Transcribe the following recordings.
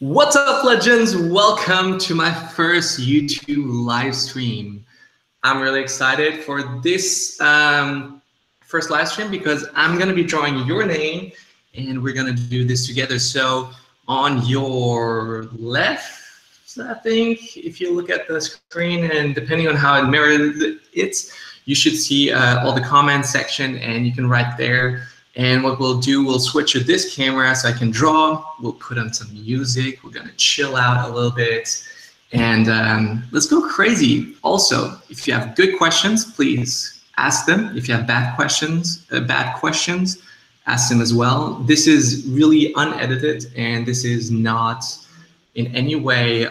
What's up, legends? Welcome to my first YouTube live stream. I'm really excited for this first live stream because I'm going to be drawing your name and we're going to do this together. So on your left, I think, if you look at the screen and depending on how it mirrors it, you should see all the comments section and you can write there. And what we'll do, we'll switch to this camera so I can draw. We'll put on some music. We're going to chill out a little bit. And let's go crazy. Also, if you have good questions, please ask them. If you have bad questions, ask them as well. This is really unedited, and this is not in any way,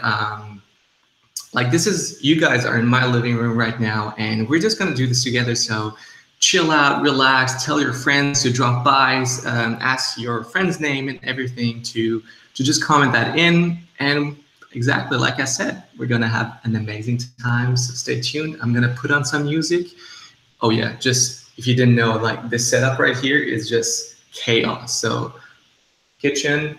like this is, you guys are in my living room right now, and we're just going to do this together. So chill out, relax, tell your friends to drop by, ask your friend's name and everything to just comment that in. And exactly like I said, we're gonna have an amazing time, so stay tuned. I'm gonna put on some music. Oh yeah, just if you didn't know, like this setup right here is just chaos. So kitchen,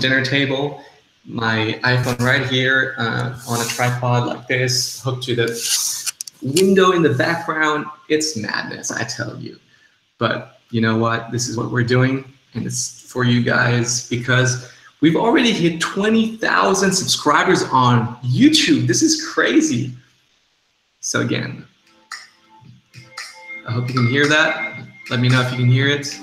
dinner table, my iPhone right here on a tripod like this, hooked to the window in the background. It's madness, I tell you. But you know what? This is what we're doing, and it's for you guys because we've already hit 20,000 subscribers on YouTube. This is crazy. So again, I hope you can hear that. Let me know if you can hear it.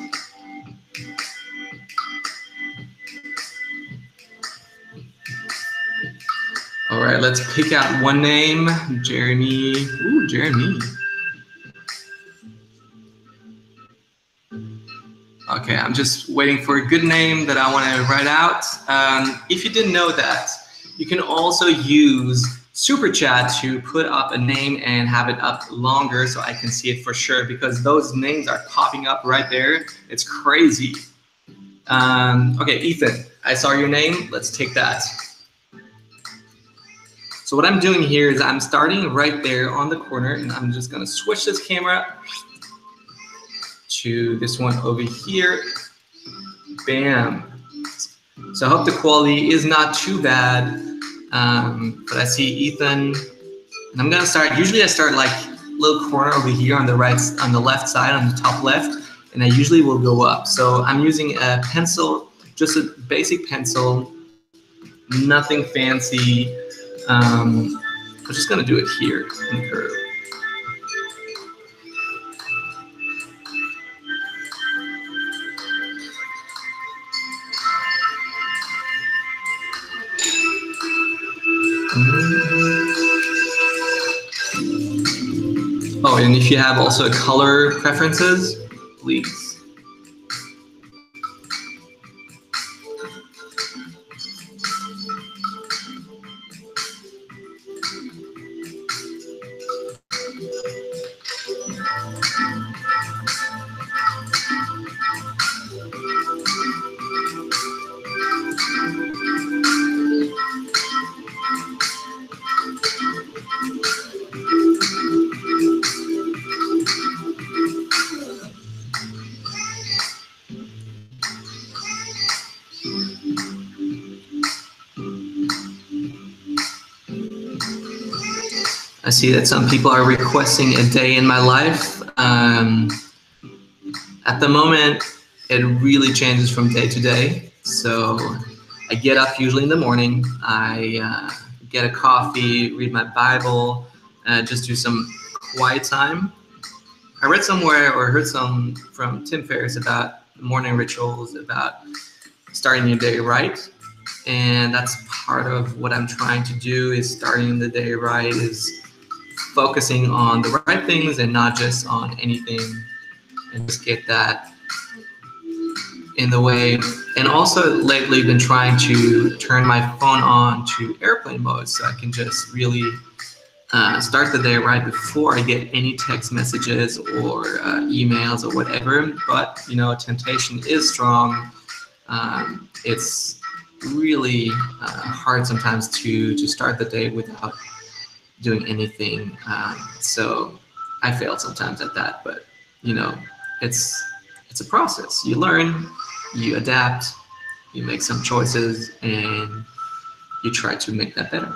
All right, let's pick out one name. Jeremy. Ooh, Jeremy. Okay, I'm just waiting for a good name that I want to write out. If you didn't know that, you can also use Super Chat to put up a name and have it up longer so I can see it for sure, because those names are popping up right there. It's crazy. Okay, Ethan, I saw your name. Let's take that. So what I'm doing here is I'm starting right there on the corner, and I'm just gonna switch this camera to this one over here. Bam. So I hope the quality is not too bad, but I see Ethan, and I'm gonna start, usually I start like a little corner over here on the right, on the left side, on the top left, and I usually will go up. So I'm using a pencil, just a basic pencil, nothing fancy. I'm just gonna do it here in the curve. Oh, and if you have also color preferences, please. I see that some people are requesting a day in my life. At the moment, it really changes from day to day. So I get up usually in the morning. I get a coffee, read my Bible, just do some quiet time. I read somewhere or heard some from Tim Ferriss about morning rituals, about starting your day right. And that's part of what I'm trying to do, is starting the day right, is focusing on the right things and not just on anything, and just get that in the way. And also lately been trying to turn my phone on to airplane mode so I can just really start the day right before I get any text messages or emails or whatever. But you know, temptation is strong. It's really hard sometimes to start the day without doing anything. So I fail sometimes at that, but you know, it's a process. You learn, you adapt, you make some choices, and you try to make that better.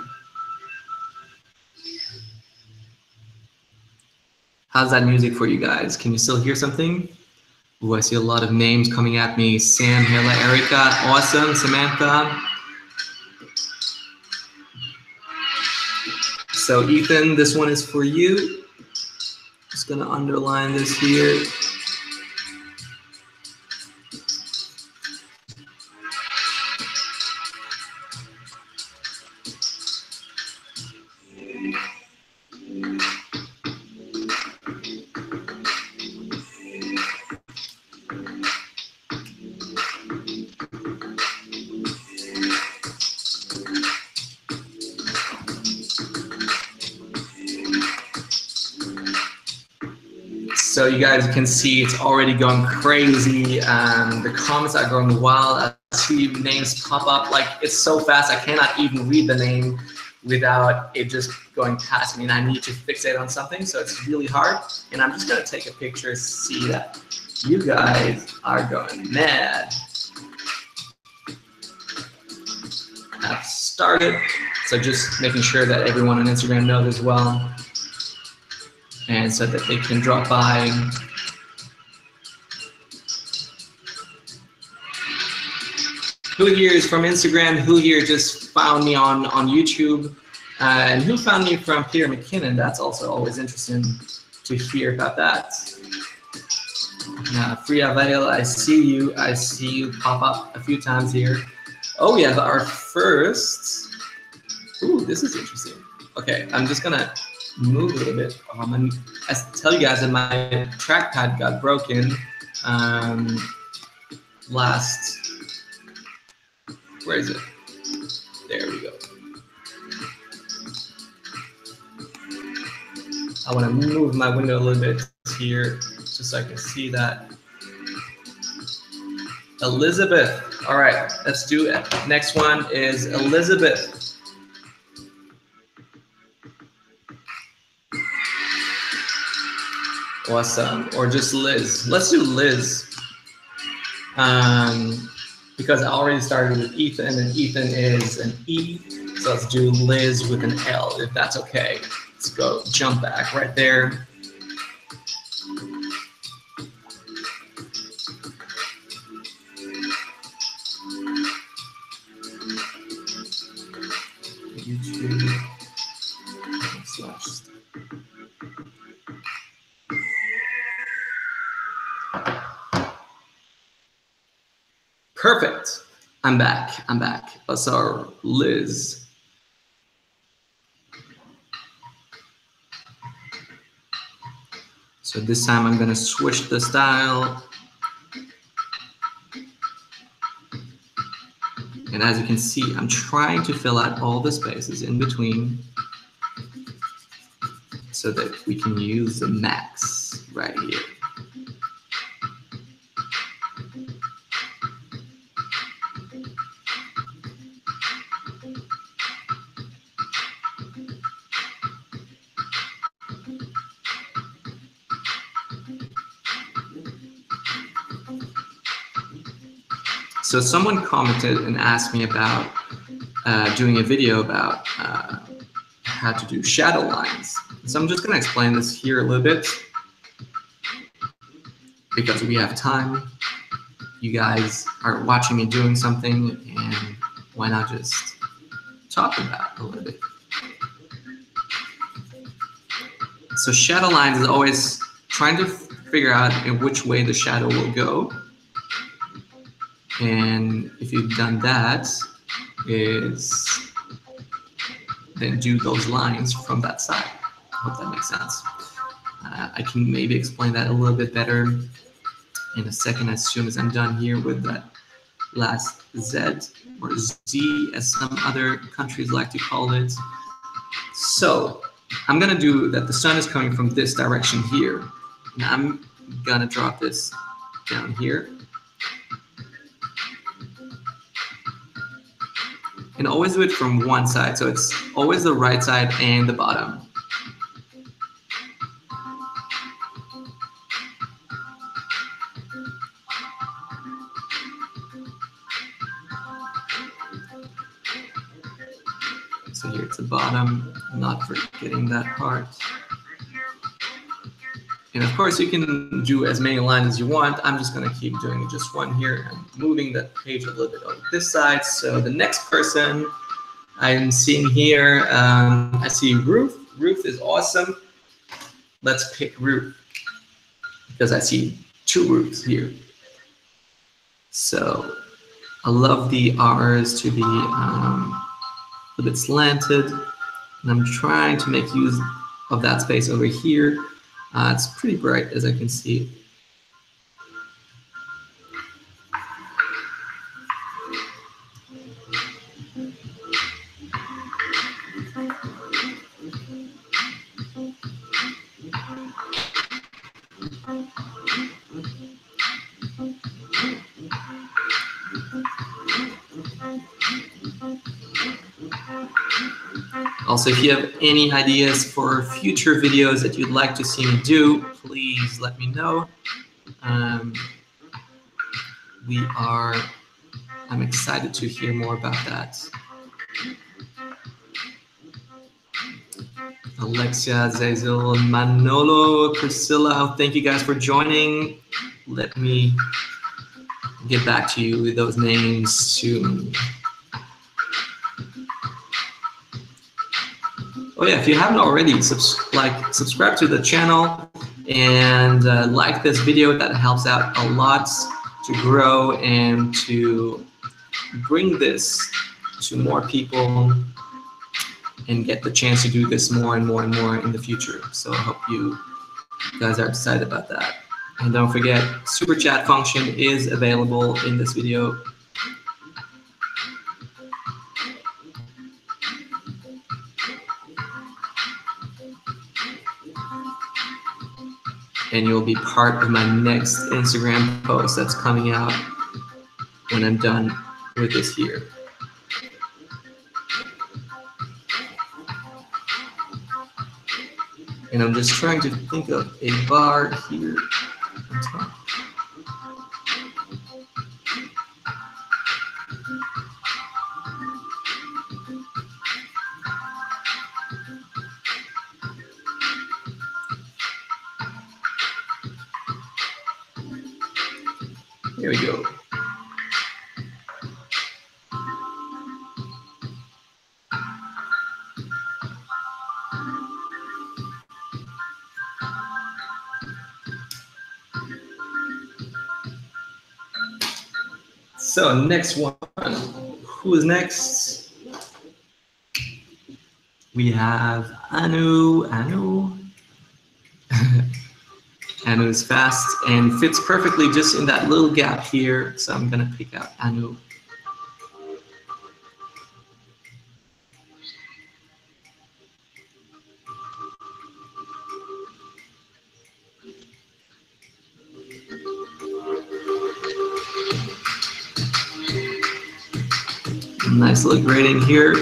How's that music for you guys? Can you still hear something? Ooh, I see a lot of names coming at me. Sam, Hela, Erica, awesome, Samantha. So Ethan, this one is for you. Just gonna underline this here. So you guys can see it's already going crazy. The comments are going wild. I see names pop up like it's so fast I cannot even read the name without it just going past me, and I need to fixate on something, so it's really hard. And I'm just gonna take a picture, see that you guys are going mad. I've started, so just making sure that everyone on Instagram knows as well, and so that they can drop by. Who here is from Instagram? Who here just found me on YouTube? And who found me from Peter McKinnon? That's also always interesting to hear about that. Freya Vale, I see you. I see you pop up a few times here. Oh, we have our first. Ooh, this is interesting. Okay, I'm just gonna move a little bit. I tell you guys that my trackpad got broken last. Where is it? There we go. I want to move my window a little bit here just so I can see that. Elizabeth. All right, let's do it. Next one is Elizabeth. Awesome. Or just Liz. Let's do Liz. Because I already started with Ethan, and Ethan is an E. So let's do Liz with an L, if that's okay. Let's go jump back right there. YouTube / Perfect. I'm back. I'm back. That's our Liz. So this time I'm going to switch the style. And as you can see, I'm trying to fill out all the spaces in between so that we can use the max right here. So someone commented and asked me about doing a video about how to do shadow lines. So I'm just going to explain this here a little bit because we have time. You guys are watching me doing something, and why not just talk about it a little bit. So shadow lines is always trying to figure out in which way the shadow will go. And if you've done that, is then do those lines from that side. I hope that makes sense. I can maybe explain that a little bit better in a second as soon as I'm done here with that last Z or Z as some other countries like to call it. So I'm gonna do that. The sun is coming from this direction here. And I'm gonna drop this down here. And always do it from one side, so it's always the right side and the bottom. So here at the bottom, not forgetting that part. And of course, you can do as many lines as you want. I'm just going to keep doing just one here and moving the page a little bit on this side. So the next person I'm seeing here, I see Ruth. Ruth is awesome. Let's pick Ruth because I see two Ruths here. So I love the R's to be a bit slanted. And I'm trying to make use of that space over here. It's pretty bright, as I can see. Also, if you have any ideas for future videos that you'd like to see me do, please let me know. I'm excited to hear more about that. Alexia, Zazel, Manolo, Priscilla, thank you guys for joining. Let me get back to you with those names soon. Oh yeah, if you haven't already, subscribe to the channel and like this video. That helps out a lot to grow and to bring this to more people and get the chance to do this more and more and more in the future. So I hope you guys are excited about that. And don't forget, super chat function is available in this video. And you'll be part of my next Instagram post that's coming out when I'm done with this here. And I'm just trying to think of a bar here on top. Here we go. So next one, who is next? We have Anu. Anu is fast and fits perfectly just in that little gap here. So I'm gonna pick out Anu. Nice little grading here.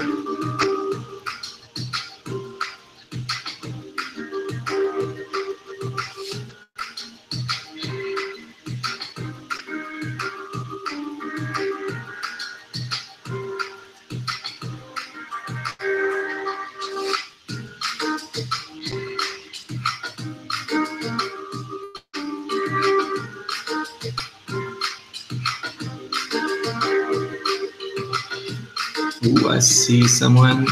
Ooh, I see someone.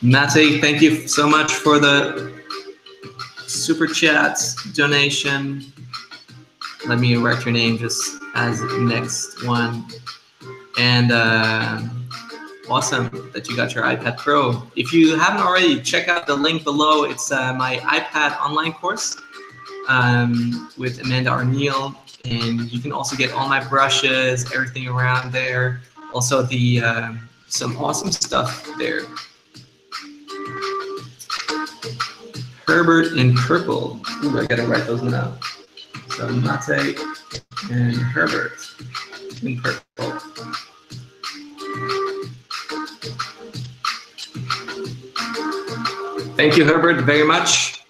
Mate, thank you so much for the super chats donation. Let me write your name just as next one. And awesome that you got your iPad Pro. If you haven't already, check out the link below. It's my iPad online course with Amanda Arneal. And you can also get all my brushes, everything around there. Also the some awesome stuff there. Herbert in purple. Ooh, I gotta write those down. So Mate and Herbert in purple. Thank you, Herbert, very much.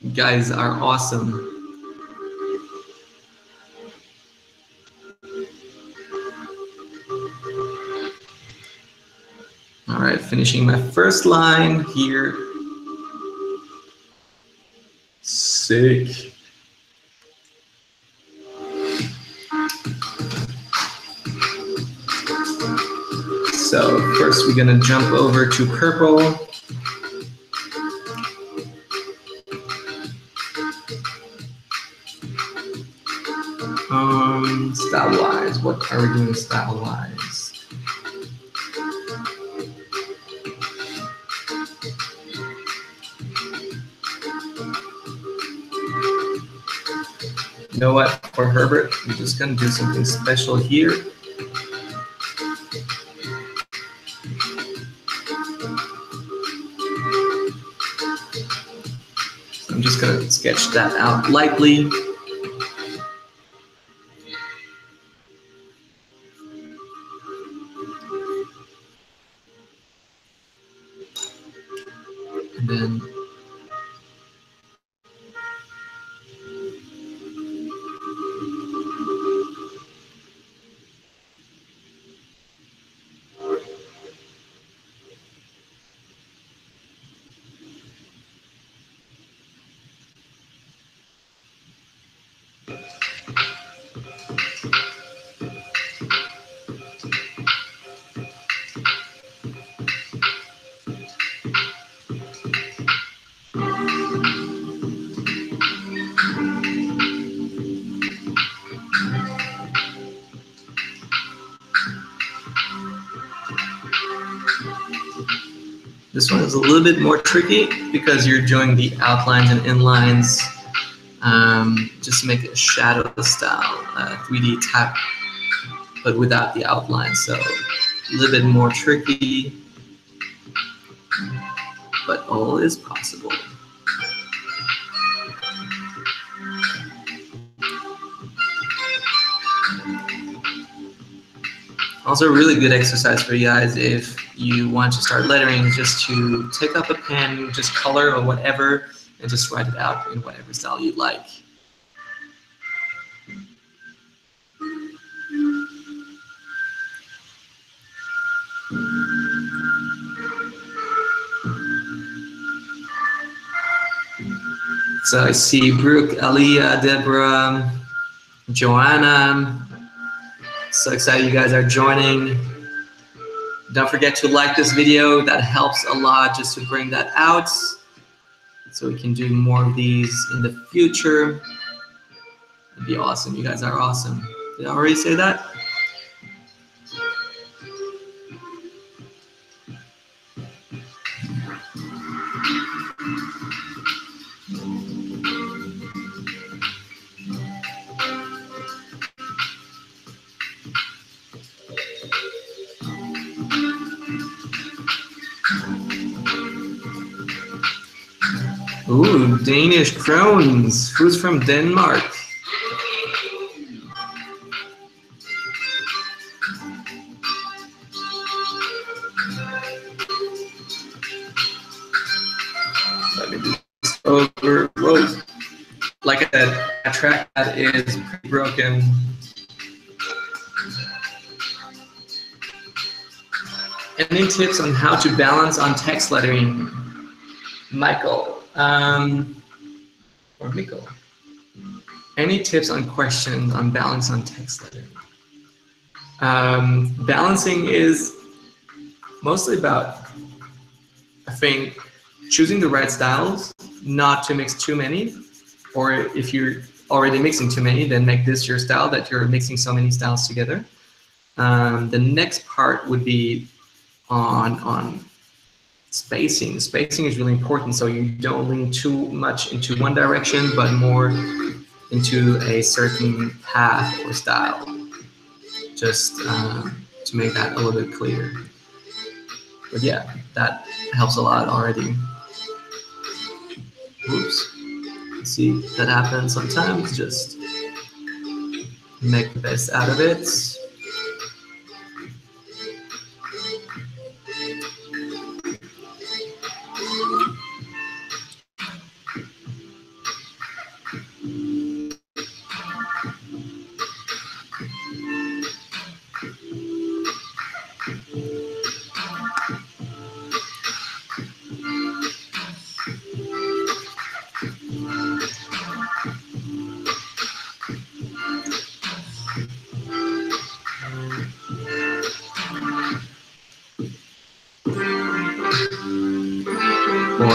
You guys are awesome. finishing my first line here. Sick. So first we're gonna jump over to purple. Style-wise, what are we doing style-wise? You know what, for Herbert, we're just gonna do something special here. So I'm just gonna sketch that out lightly. And then this one is a little bit more tricky because you're doing the outlines and inlines. Just make a shadow style, 3D tap, but without the outline. So a little bit more tricky, but all is possible. Also, a really good exercise for you guys if you want to start lettering, just to take up a pen, just color or whatever, and just write it out in whatever style you like. So I see Brooke, Aliyah, Deborah, Joanna. So excited you guys are joining. Don't forget to like this video. That helps a lot just to bring that out so we can do more of these in the future. It'd be awesome. You guys are awesome. Did I already say that? Ooh, Danish crowns. Who's from Denmark? Let me do this over. Whoa. Like I said, that trackpad is pretty broken. Any tips on how to balance on text lettering? Michael. Or Mikko. Any tips on questions on balance on text lettering? Balancing is mostly about, I think, choosing the right styles, not to mix too many, or if you're already mixing too many, then make this your style that you're mixing so many styles together. The next part would be on spacing. Spacing is really important, so you don't lean too much into one direction, but more into a certain path or style, just to make that a little bit clearer. But yeah, that helps a lot already. Oops. See, that happens sometimes. Just make the best out of it.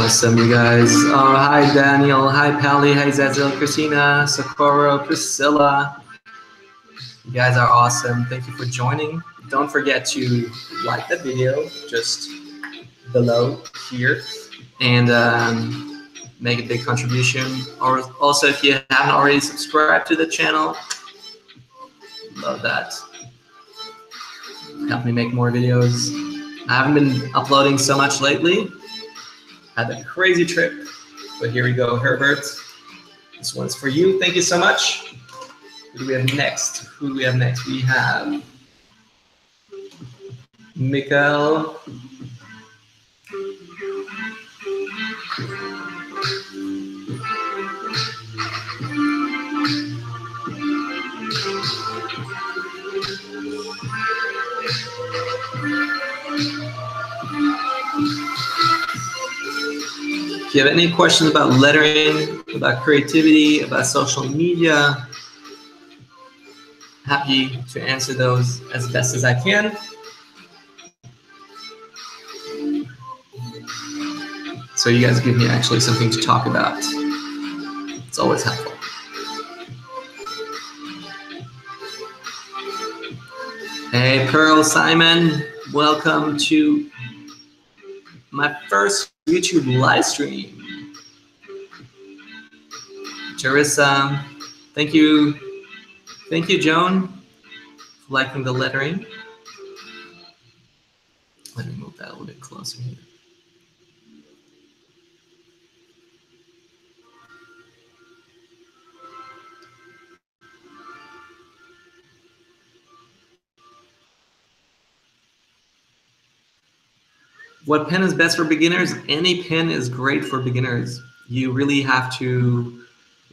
awesome, you guys. Oh, hi, Daniel. Hi, Pally. Hi, Zazel, Christina, Socorro, Priscilla. You guys are awesome. Thank you for joining. Don't forget to like the video just below here and make a big contribution. Or also, if you haven't already subscribed to the channel, love that. Help me make more videos. I haven't been uploading so much lately. Had a crazy trip, but here we go, Herbert. This one's for you. Thank you so much. Who do we have next? Who do we have next? We have Mikael. If you have any questions about lettering, about creativity, about social media, happy to answer those as best as I can. So you guys give me actually something to talk about. It's always helpful. Hey, Pearl Simon, welcome to my first YouTube live stream. Teresa, thank you. Thank you, Joan, for liking the lettering. Let me move that a little bit closer here. What pen is best for beginners? Any pen is great for beginners. You really have to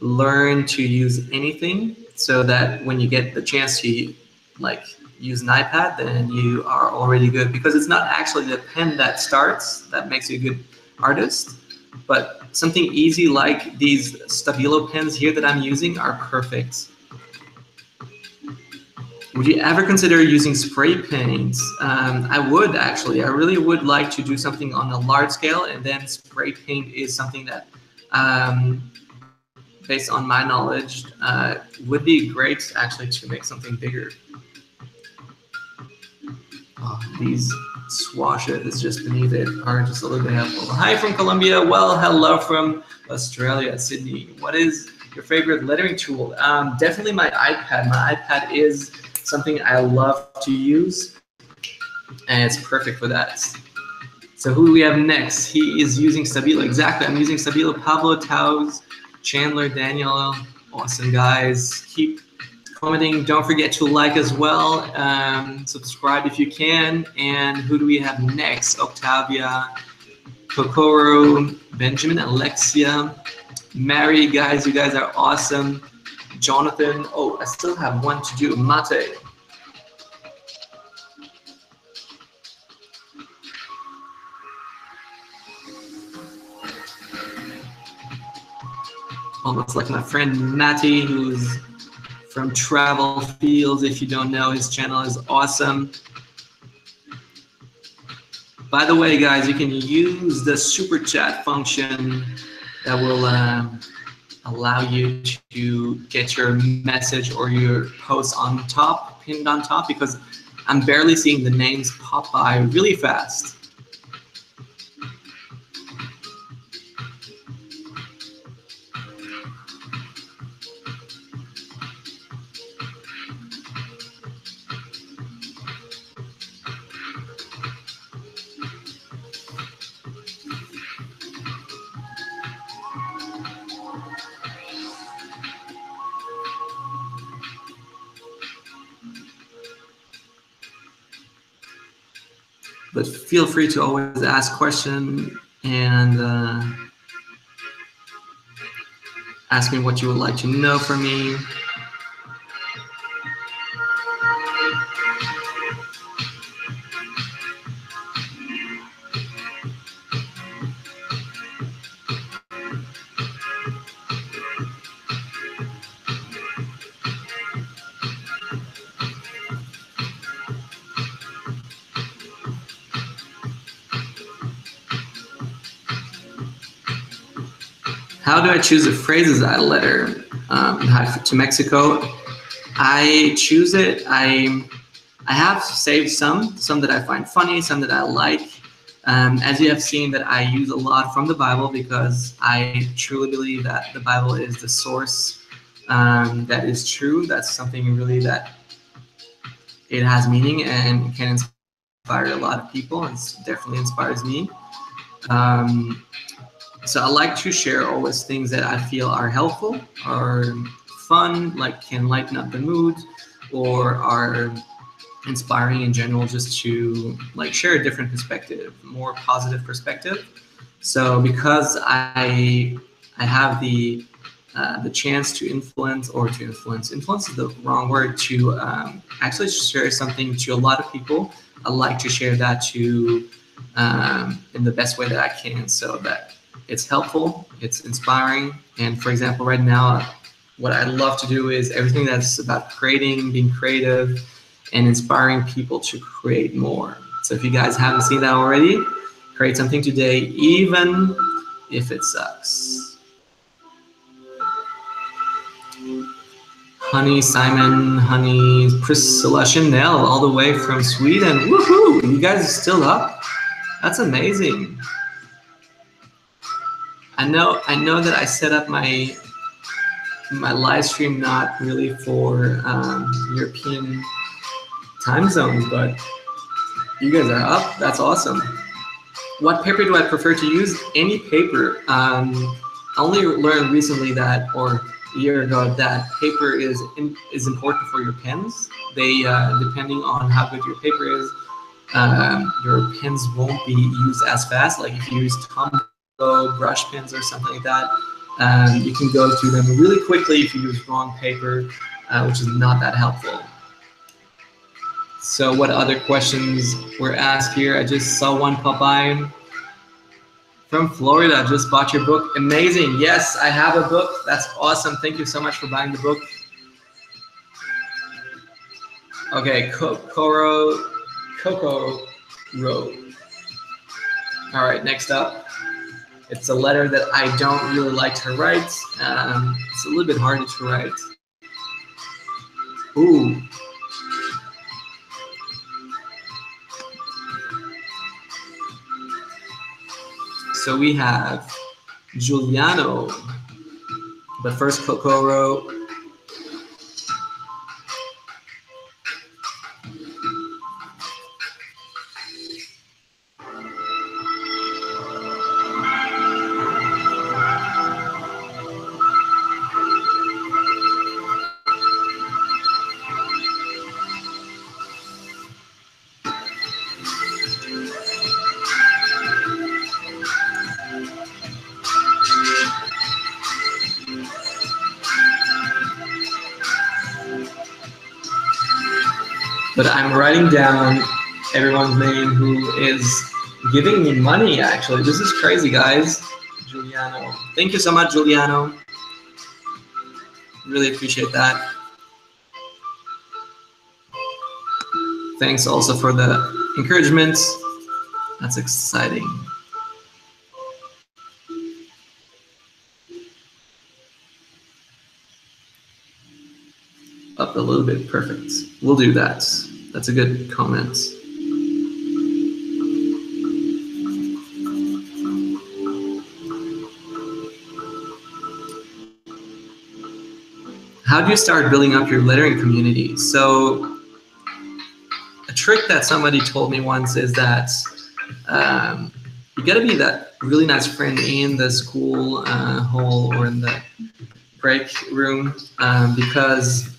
learn to use anything so that when you get the chance to use an iPad, then you are already good, because it's not actually the pen that starts that makes you a good artist, but something easy like these Stabilo pens here that I'm using are perfect. Would you ever consider using spray paints? I would actually. I really would like to do something on a large scale, and then spray paint is something that, based on my knowledge, would be great actually to make something bigger. Oh, these swashes just beneath it are just a little bit helpful. Hi from Colombia. Well, hello from Australia, Sydney. What is your favorite lettering tool? Definitely my iPad. My iPad is something I love to use, and it's perfect for that. So who do we have next? He is using Stabilo. Exactly, I'm using Stabilo. Pablo, Taus, Chandler, Daniel. Awesome, guys. Keep commenting. Don't forget to like as well. Subscribe if you can. And who do we have next? Octavia, Kokoro, Benjamin, Alexia, Mary, guys. You guys are awesome. Jonathan. Oh, I still have one to do. Mate. Almost like my friend Matty, who's from Travel Fields. If you don't know, his channel is awesome. By the way, guys, you can use the super chat function that will allow you to get your message or your post on top, pinned on top, because I'm barely seeing the names pop by really fast. But feel free to always ask questions and ask me what you would like to know from me. How do I choose the phrases I letter to Mexico? I choose it. I have saved some that I find funny, some that I like. As you have seen, that I use a lot from the Bible because I truly believe that the Bible is the source that is true. That's something really that it has meaning and can inspire a lot of people, and definitely inspires me. So I like to share always things that I feel are helpful, are fun, like can lighten up the mood, or are inspiring in general, just to like share a different perspective, more positive perspective. So because I have the chance to influence is the wrong word, to actually share something to a lot of people, I like to share that to in the best way that I can, so that it's helpful, it's inspiring. And for example, right now, what I love to do is everything that's about creating, being creative, and inspiring people to create more. So if you guys haven't seen that already, create something today, even if it sucks. Honey Simon, Honey Priscilla Chanel, all the way from Sweden. Woohoo! You guys are still up? That's amazing. I know that I set up my live stream not really for European time zones, but you guys are up. That's awesome. What paper do I prefer to use? Any paper. I only learned recently that, or a year ago, that paper is important for your pens. They depending on how good your paper is, your pens won't be used as fast. Like if you use Tombow brush pens or something like that, you can go through them really quickly if you use wrong paper, which is not that helpful. So what other questions were asked here? I just saw one pop by. From Florida, just bought your book. Amazing. Yes, I have a book. That's awesome. Thank you so much for buying the book. Okay, Coco Road. All right, next up. It's a letter that I don't really like to write. It's a little bit harder to write. Ooh. So we have Giuliano, but first Kokoro. But I'm writing down everyone's name who is giving me money, actually. This is crazy, guys. Giuliano. Thank you so much, Giuliano. Really appreciate that. Thanks also for the encouragement. That's exciting. Up a little bit, perfect. We'll do that. That's a good comment. How do you start building up your lettering community? So a trick that somebody told me once is that you gotta be that really nice friend in the school hall or in the break room, because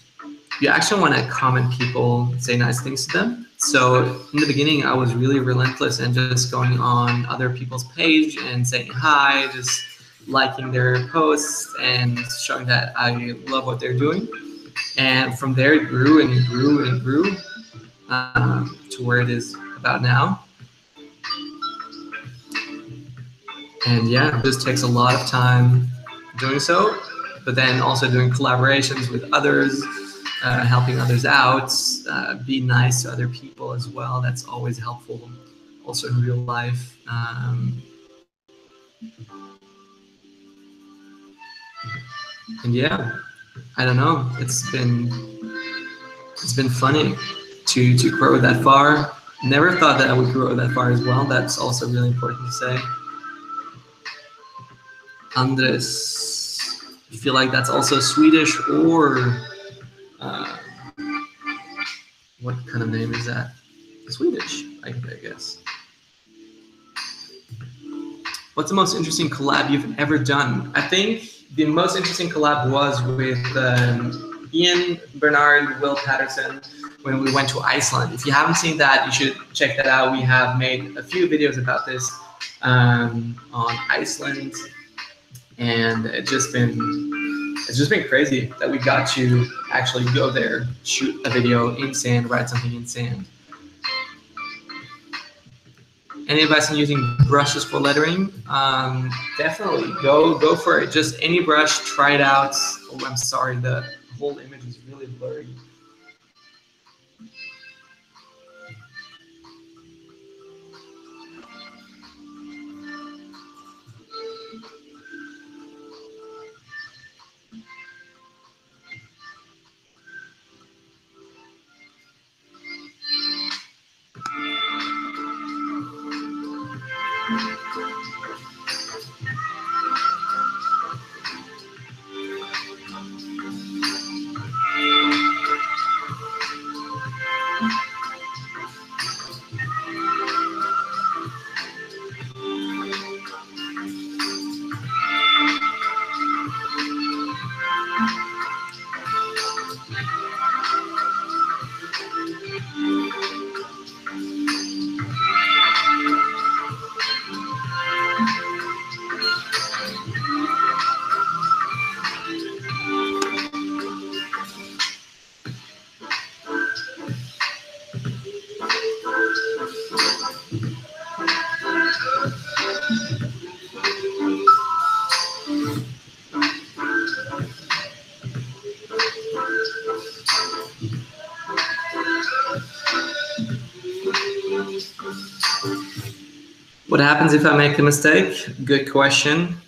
you actually want to comment people, say nice things to them. So in the beginning, I was really relentless and just going on other people's page and saying hi, just liking their posts and showing that I love what they're doing. And from there, it grew and it grew and it grew to where it is about now. And yeah, this takes a lot of time doing so, but then also doing collaborations with others, helping others out, be nice to other people as well. That's always helpful, also in real life. And yeah, I don't know. It's been funny to grow that far. Never thought that I would grow that far as well. That's also really important to say. Andres, I feel like that's also Swedish, or uh, what kind of name is that? Swedish, I guess. What's the most interesting collab you've ever done? I think the most interesting collab was with Ian Bernard, Will Patterson, when we went to Iceland. If you haven't seen that, you should check that out. We have made a few videos about this on Iceland, and it's just been crazy that we got to actually go there, shoot a video in sand, write something in sand. Any advice on using brushes for lettering? Definitely go for it. Just any brush, try it out. Oh, I'm sorry, the whole image is really blurry. What happens if I make a mistake? Good question.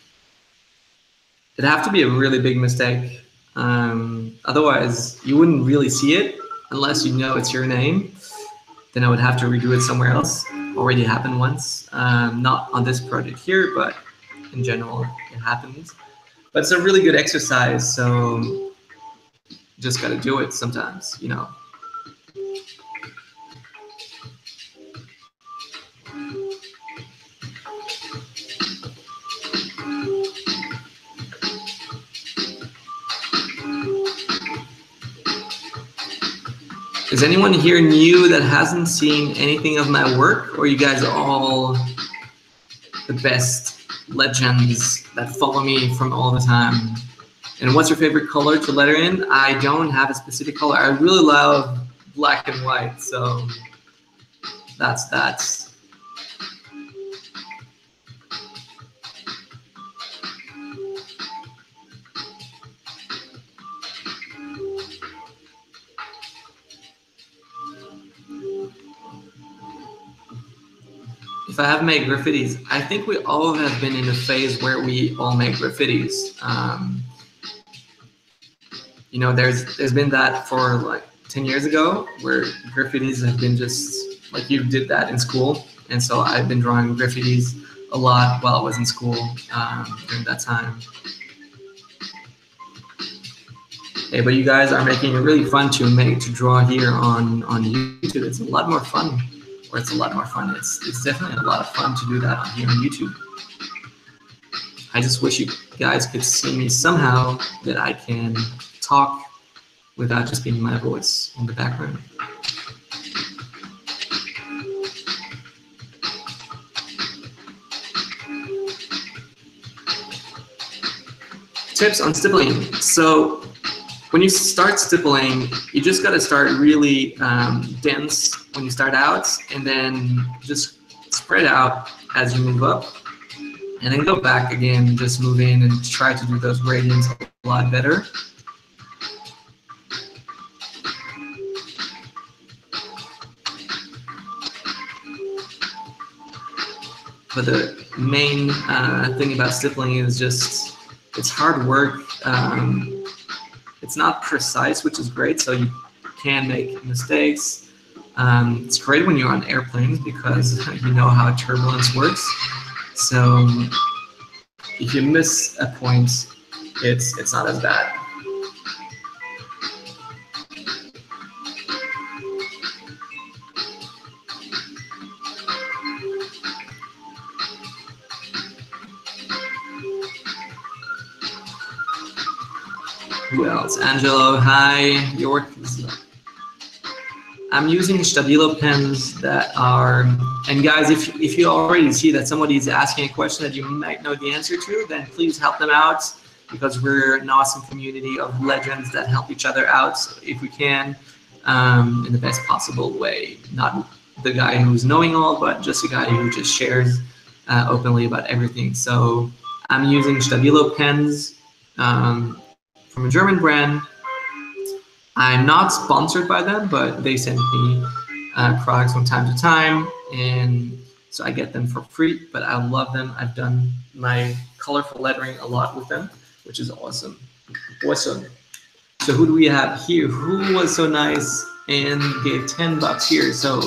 It'd have to be a really big mistake. Otherwise, you wouldn't really see it unless you know it's your name. Then I would have to redo it somewhere else. Already happened once. Not on this project here, but in general, it happens. But it's a really good exercise, so just got to do it sometimes, you know. Is anyone here new that hasn't seen anything of my work, or you guys are all the best legends that follow me from all the time? And what's your favorite color to letter in? I don't have a specific color. I really love black and white, so that's. If I have made graffitis, I think we all have been in a phase where we all make graffitis. You know, there's been that for like 10 years ago, where graffitis have been just like you did that in school. And so I've been drawing graffitis a lot while I was in school during that time. Hey, but you guys are making it really fun to draw here on YouTube. It's a lot more fun. Or it's a lot more fun. It's definitely a lot of fun to do that on here on YouTube. I just wish you guys could see me somehow, that I can talk without just being my voice in the background. Tips on stippling. So when you start stippling, you just got to start really dense when you start out, and then just spread out as you move up, and then go back again, just move in and try to do those gradients a lot better. But the main thing about stippling is just, it's hard work. it's not precise, which is great, so you can make mistakes. It's great when you're on airplanes because you know how turbulence works. So if you miss a point, it's not as bad. Who else? Angelo, hi. Your work is... I'm using Stabilo pens that are, and guys, if you already see that somebody's asking a question that you might know the answer to, then please help them out, because we're an awesome community of legends that help each other out if we can, in the best possible way. Not the guy who's knowing all, but just a guy who just shares openly about everything. So I'm using Stabilo pens from a German brand. I'm not sponsored by them, but they send me products from time to time, and so I get them for free, but I love them. I've done my colorful lettering a lot with them, which is awesome. Awesome. So who do we have here? Who was so nice and gave $10 here? So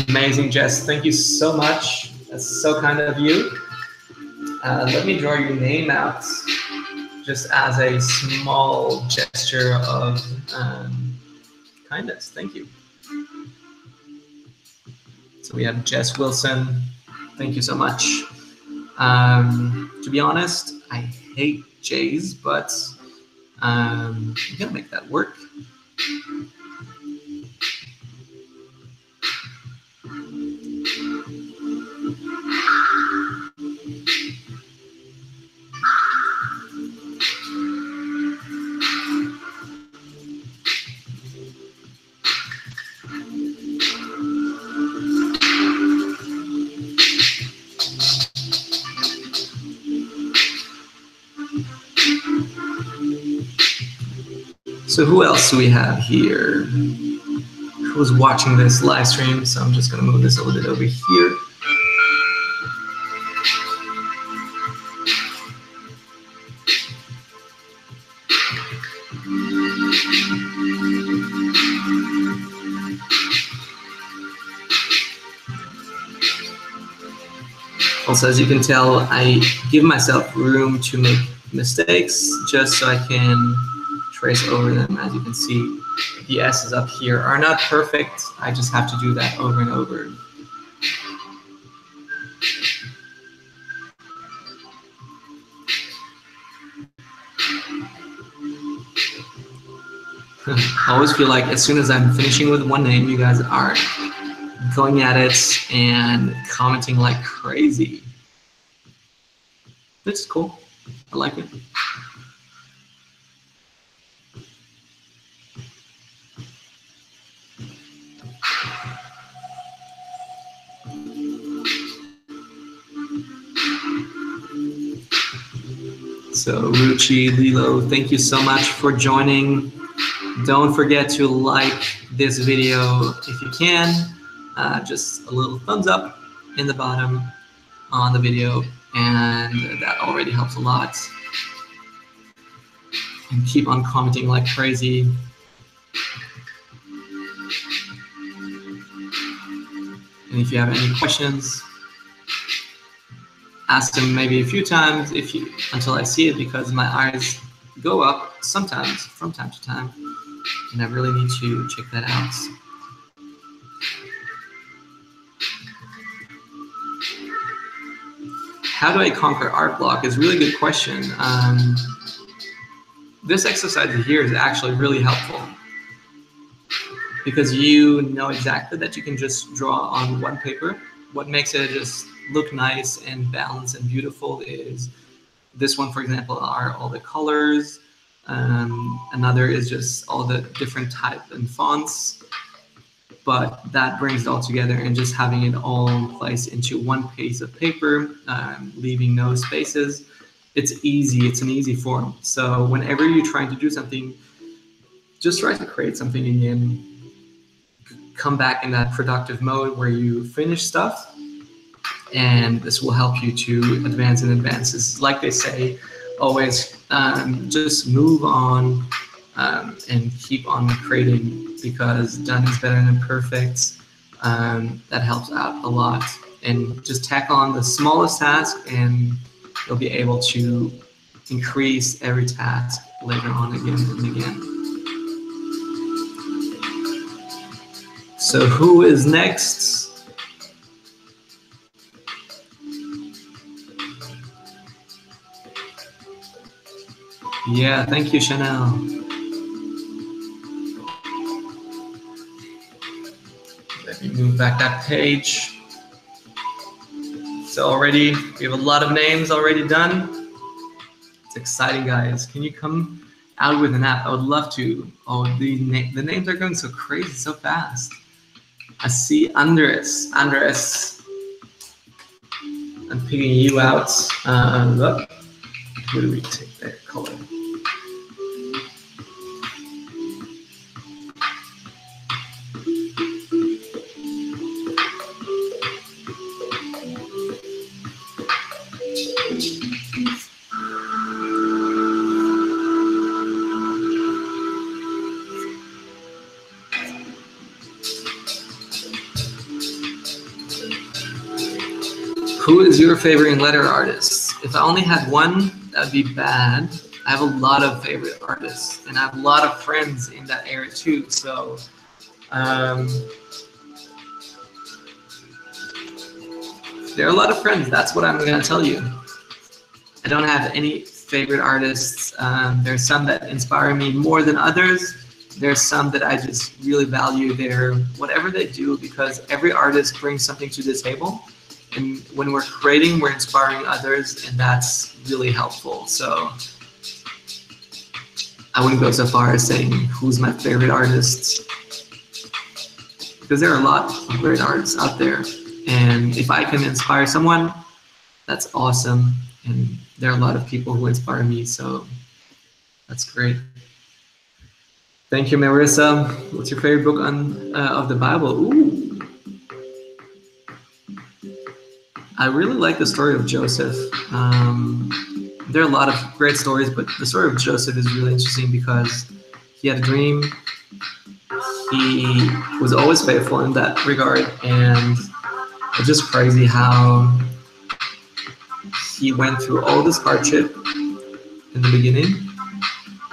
amazing, Jess. Thank you so much. That's so kind of you. Let me draw your name out, just as a small gesture of kindness. Thank you. So we have Jess Wilson. Thank you so much. To be honest, I hate J's, but I'm gonna make that work. So who else do we have here? Who's watching this live stream? So I'm just going to move this a little bit over here. Also, as you can tell, I give myself room to make mistakes just so I can trace over them. As you can see, the S's up here are not perfect. I just have to do that over and over. I always feel like as soon as I'm finishing with one name, you guys are going at it and commenting like crazy. This is cool. I like it. So Ruchi, Lilo, thank you so much for joining. Don't forget to like this video if you can. Just a little thumbs up in the bottom on the video, and that already helps a lot. And keep on commenting like crazy. And if you have any questions, ask them maybe a few times until I see it, because my eyes go up sometimes from time to time, and I really need to check that out. How do I conquer art block is a really good question. This exercise here is actually really helpful, because you know exactly that you can just draw on one paper. What makes it just look nice and balanced and beautiful is this one, for example, are all the colors. Another is just all the different types and fonts. But that brings it all together, and just having it all in place into one piece of paper, leaving no spaces. It's easy. It's an easy form. So whenever you're trying to do something, just try to create something again. Come back in that productive mode where you finish stuff. and this will help you to advance and advance. It's like they say, always just move on and keep on creating, because done is better than perfect. That helps out a lot. And just tackle on the smallest task, and you'll be able to increase every task later on again and again. So who is next? Yeah, thank you, Chanel. Let me move back that page. So already, we have a lot of names already done. It's exciting, guys. Can you come out with an app? I would love to. Oh, the names are going so crazy, so fast. I see Andres. Andres, I'm picking you out. Look, who do we take there? Color. Who is your favorite letter artist? If I only had one, that'd be bad. I have a lot of favorite artists, and I have a lot of friends in that area too. So, there are a lot of friends. That's what I'm gonna tell you. I don't have any favorite artists. There's some that inspire me more than others. There's some that I just really value their whatever they do, because every artist brings something to the table. And when we're creating, we're inspiring others, and that's really helpful. So I wouldn't go so far as saying who's my favorite artist, because there are a lot of great artists out there. And if I can inspire someone, that's awesome. And there are a lot of people who inspire me, so that's great. Thank you, Marissa. What's your favorite book on of the Bible? Ooh. I really like the story of Joseph. There are a lot of great stories, but the story of Joseph is really interesting because he had a dream. He was always faithful in that regard, and it's just crazy how he went through all this hardship in the beginning,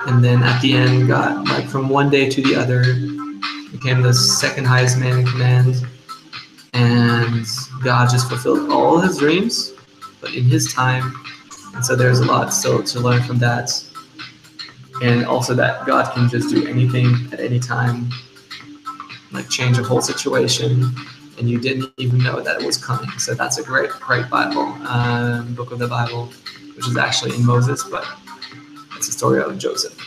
and then at the end got, like, from one day to the other, became the second highest man in command. And God just fulfilled all his dreams, but in his time. And so there's a lot still to learn from that. And also that God can just do anything at any time, like change a whole situation, and you didn't even know that it was coming. So that's a great, great Bible, book of the Bible, which is actually in Moses, but it's the story of Joseph.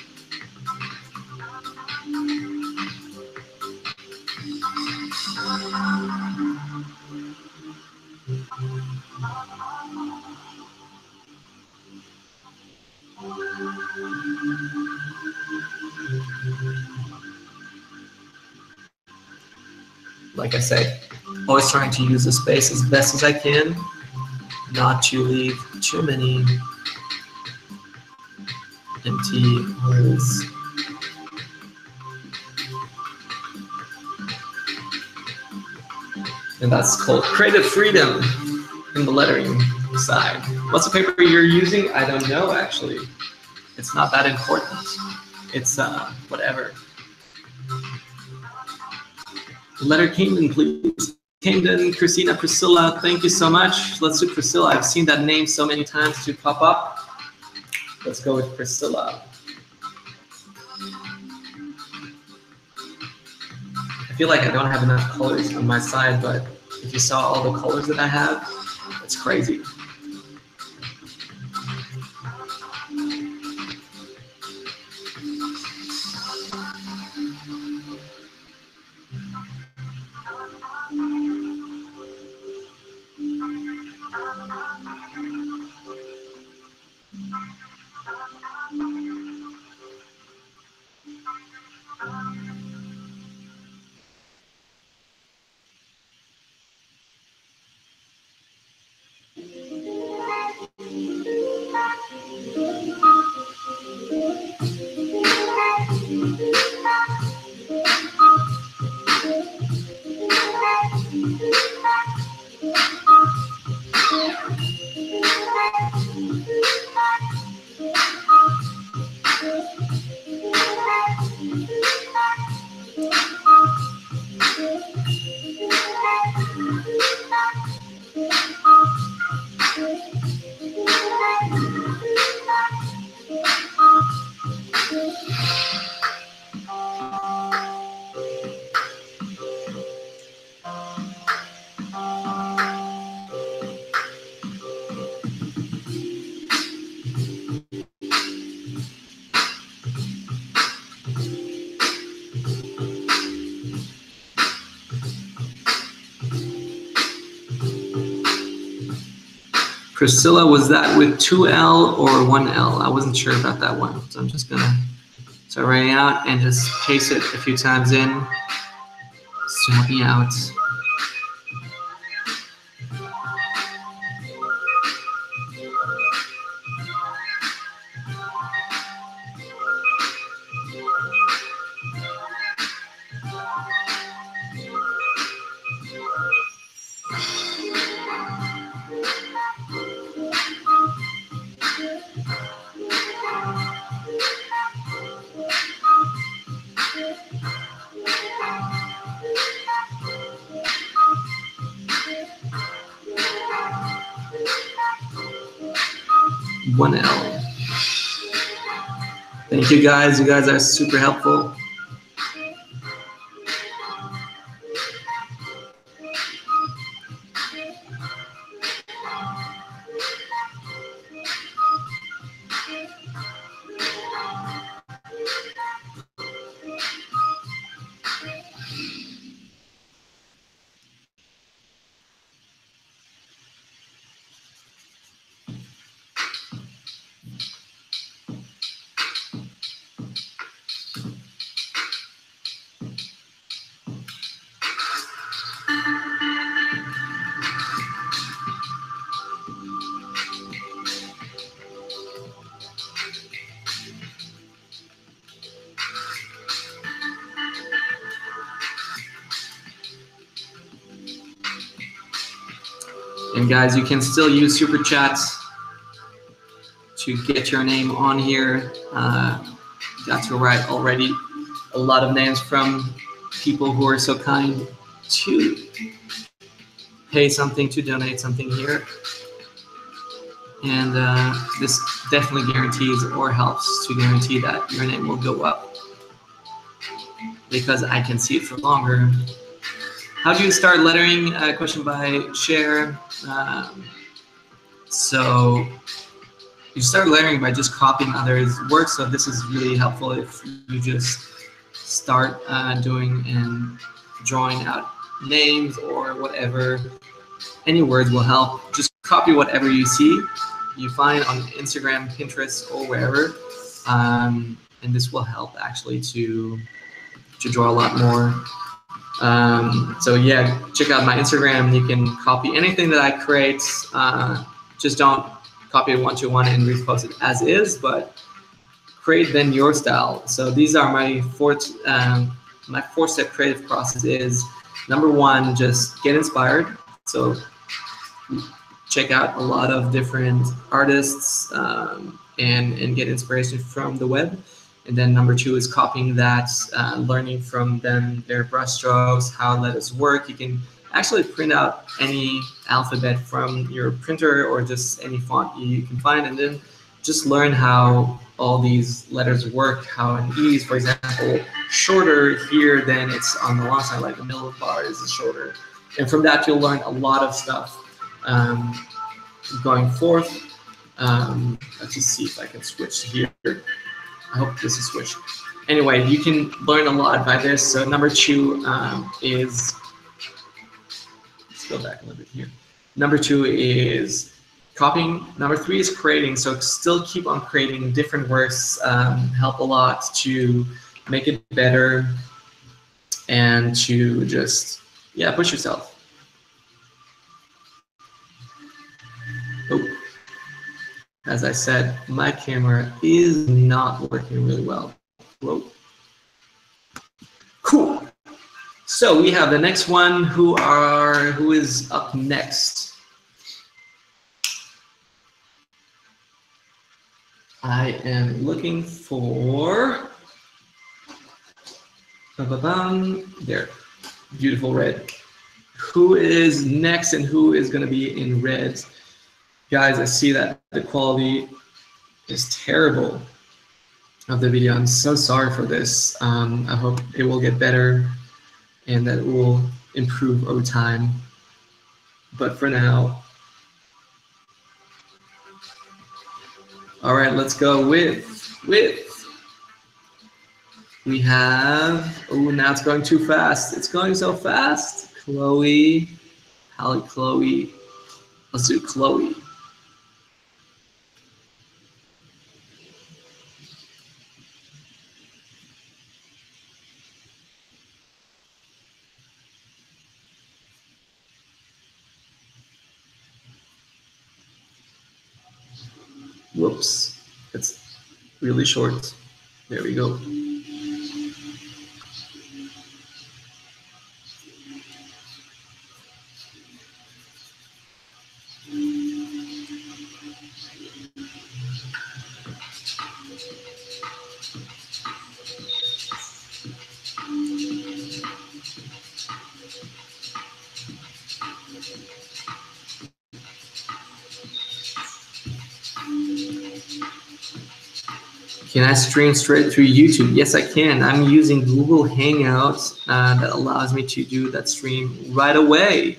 Like I say, always trying to use the space as best as I can, not to leave too many empty words. And that's called creative freedom in the lettering side. What's the paper you're using? I don't know, actually. It's not that important. It's whatever. Letter Kingdom, please. Kingdom, Christina, Priscilla, thank you so much. Let's do Priscilla. I've seen that name so many times to pop up. Let's go with Priscilla. I feel like I don't have enough colors on my side, but if you saw all the colors that I have, it's crazy. Priscilla, was that with 2L or 1L? I wasn't sure about that one. So I'm just gonna start writing out and just paste it a few times in to help me out. One L. Thank you guys. You guys are super helpful. And guys, you can still use super chats to get your name on here. Got to write already a lot of names from people who are so kind to pay something, to donate something here. And this definitely guarantees or helps to guarantee that your name will go up, because I can see it for longer. How do you start lettering? Question by Cher. So you start lettering by just copying others' work. So this is really helpful if you just start doing and drawing out names or whatever. Any words will help. Just copy whatever you see, you find on Instagram, Pinterest, or wherever, and this will help actually to draw a lot more. So yeah, check out my Instagram. You can copy anything that I create. Just don't copy it one-to-one and repost it as is, but create then your style. So these are my four-step creative process is, number one, just get inspired. So check out a lot of different artists and get inspiration from the web. And then number two is copying that, learning from them, their brushstrokes, how letters work. You can actually print out any alphabet from your printer or just any font you can find, and then just learn how all these letters work, how an E is, for example, shorter here than it's on the long side, like the middle bar is shorter. And from that, you'll learn a lot of stuff going forth. Let's just see if I can switch here. I hope this is switched. Anyway, you can learn a lot by this. So number two is, let's go back a little bit here. Number two is copying. Number three is creating. So still keep on creating different works, help a lot to make it better and to just, yeah, push yourself. Oh. As I said, my camera is not working really well. Whoa. Cool. So we have the next one. Who is up next? I am looking for there. Beautiful red. Who is next and who is going to be in red? Guys, I see that the quality is terrible of the video. I'm so sorry for this. I hope it will get better and that it will improve over time. But for now, all right, let's go with. We have, oh, now it's going too fast. It's going so fast. Chloe, Chloe. Let's do Chloe. Whoops, it's really short. There we go. Can I stream straight through YouTube? Yes, I can. I'm using Google Hangouts that allows me to do that stream right away.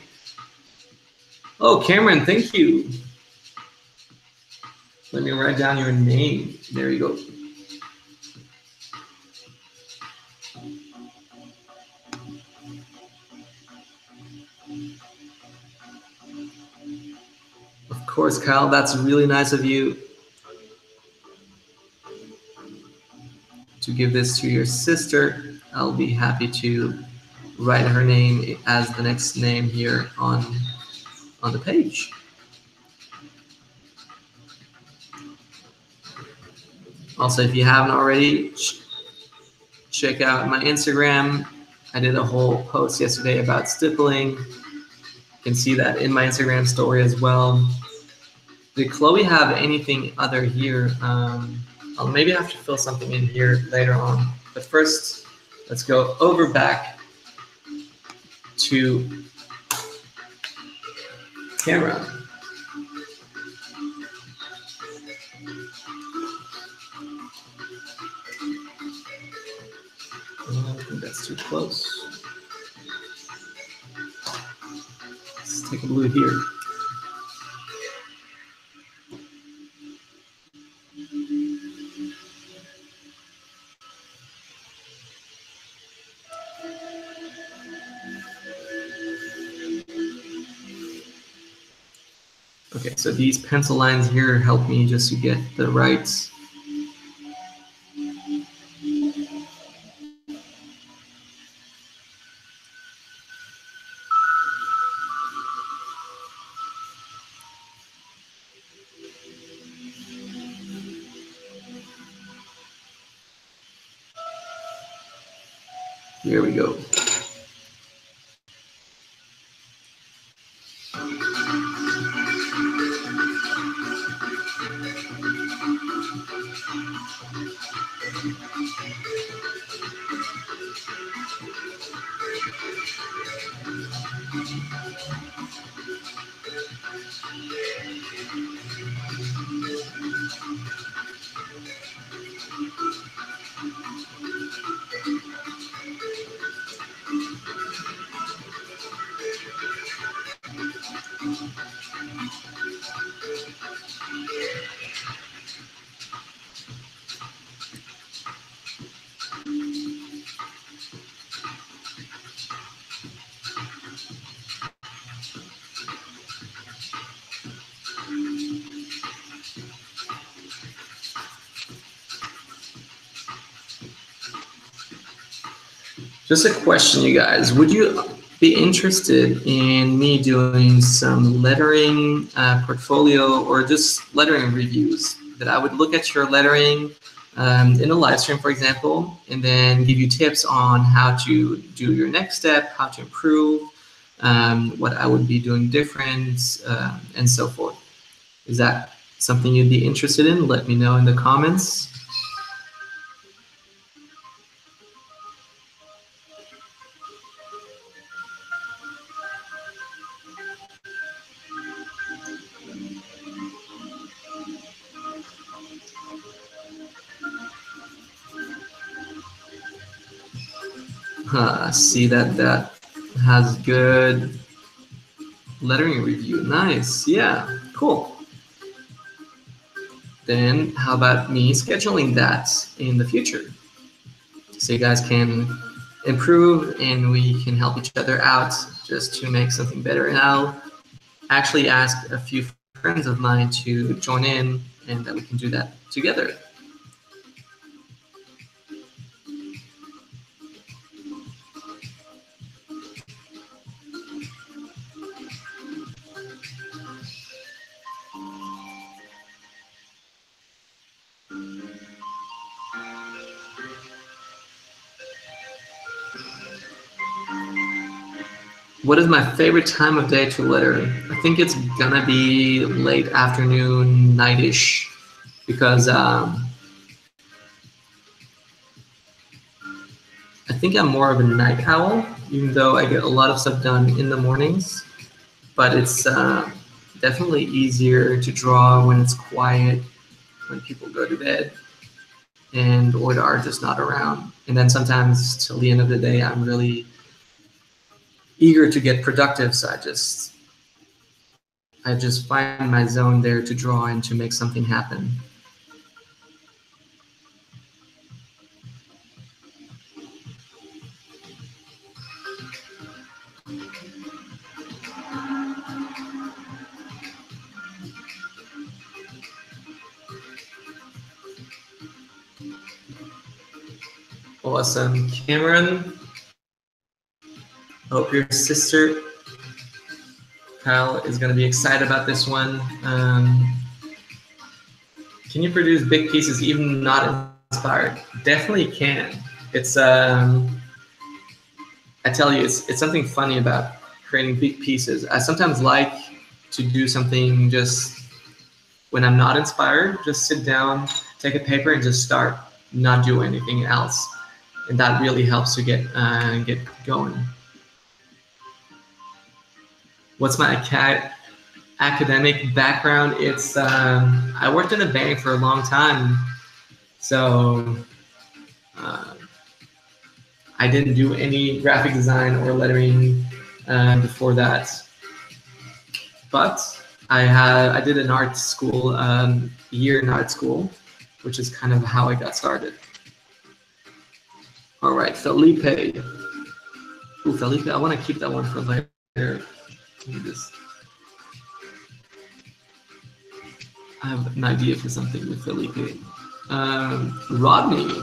Oh, Cameron, thank you. Let me write down your name. There you go. Of course, Kyle, that's really nice of you to give this to your sister. I'll be happy to write her name as the next name here on the page. Also, if you haven't already, check out my Instagram. I did a whole post yesterday about stippling. You can see that in my Instagram story as well. Did Chloe have anything other here? I'll maybe have to fill something in here later on. But first, let's go over back to camera. I think that's too close. Let's take a blue here. Okay, so these pencil lines here help me just to get the right Here we go. Just a question, you guys. Would you be interested in me doing some lettering portfolio or just lettering reviews? That I would look at your lettering in a live stream, for example, and then give you tips on how to do your next step, how to improve, what I would be doing different, and so forth. Is that something you'd be interested in? Let me know in the comments. See that has good lettering review. Nice. Yeah, cool. Then how about me scheduling that in the future so you guys can improve and we can help each other out just to make something better. And I'll actually ask a few friends of mine to join in and that we can do that together. What is my favorite time of day to letter? I think it's gonna be late afternoon, nightish, because I think I'm more of a night owl, even though I get a lot of stuff done in the mornings. But it's definitely easier to draw when it's quiet, when people go to bed, and or the artist's not around. And then sometimes till the end of the day, I'm really eager to get productive, so I just find my zone there to draw and to make something happen. Awesome. Cameron, hope your sister Kyle is going to be excited about this one. Can you produce big pieces even not inspired? Definitely can. It's I tell you, it's something funny about creating big pieces. I sometimes like to do something just when I'm not inspired, just sit down, take a paper and just start, not do anything else. And that really helps to get going. What's my academic background? It's I worked in a bank for a long time, so I didn't do any graphic design or lettering before that. But I did an art school, year in art school, which is kind of how I got started. All right, Felipe. Ooh, Felipe, I want to keep that one for later. I have an idea for something with Felipe. Rodney.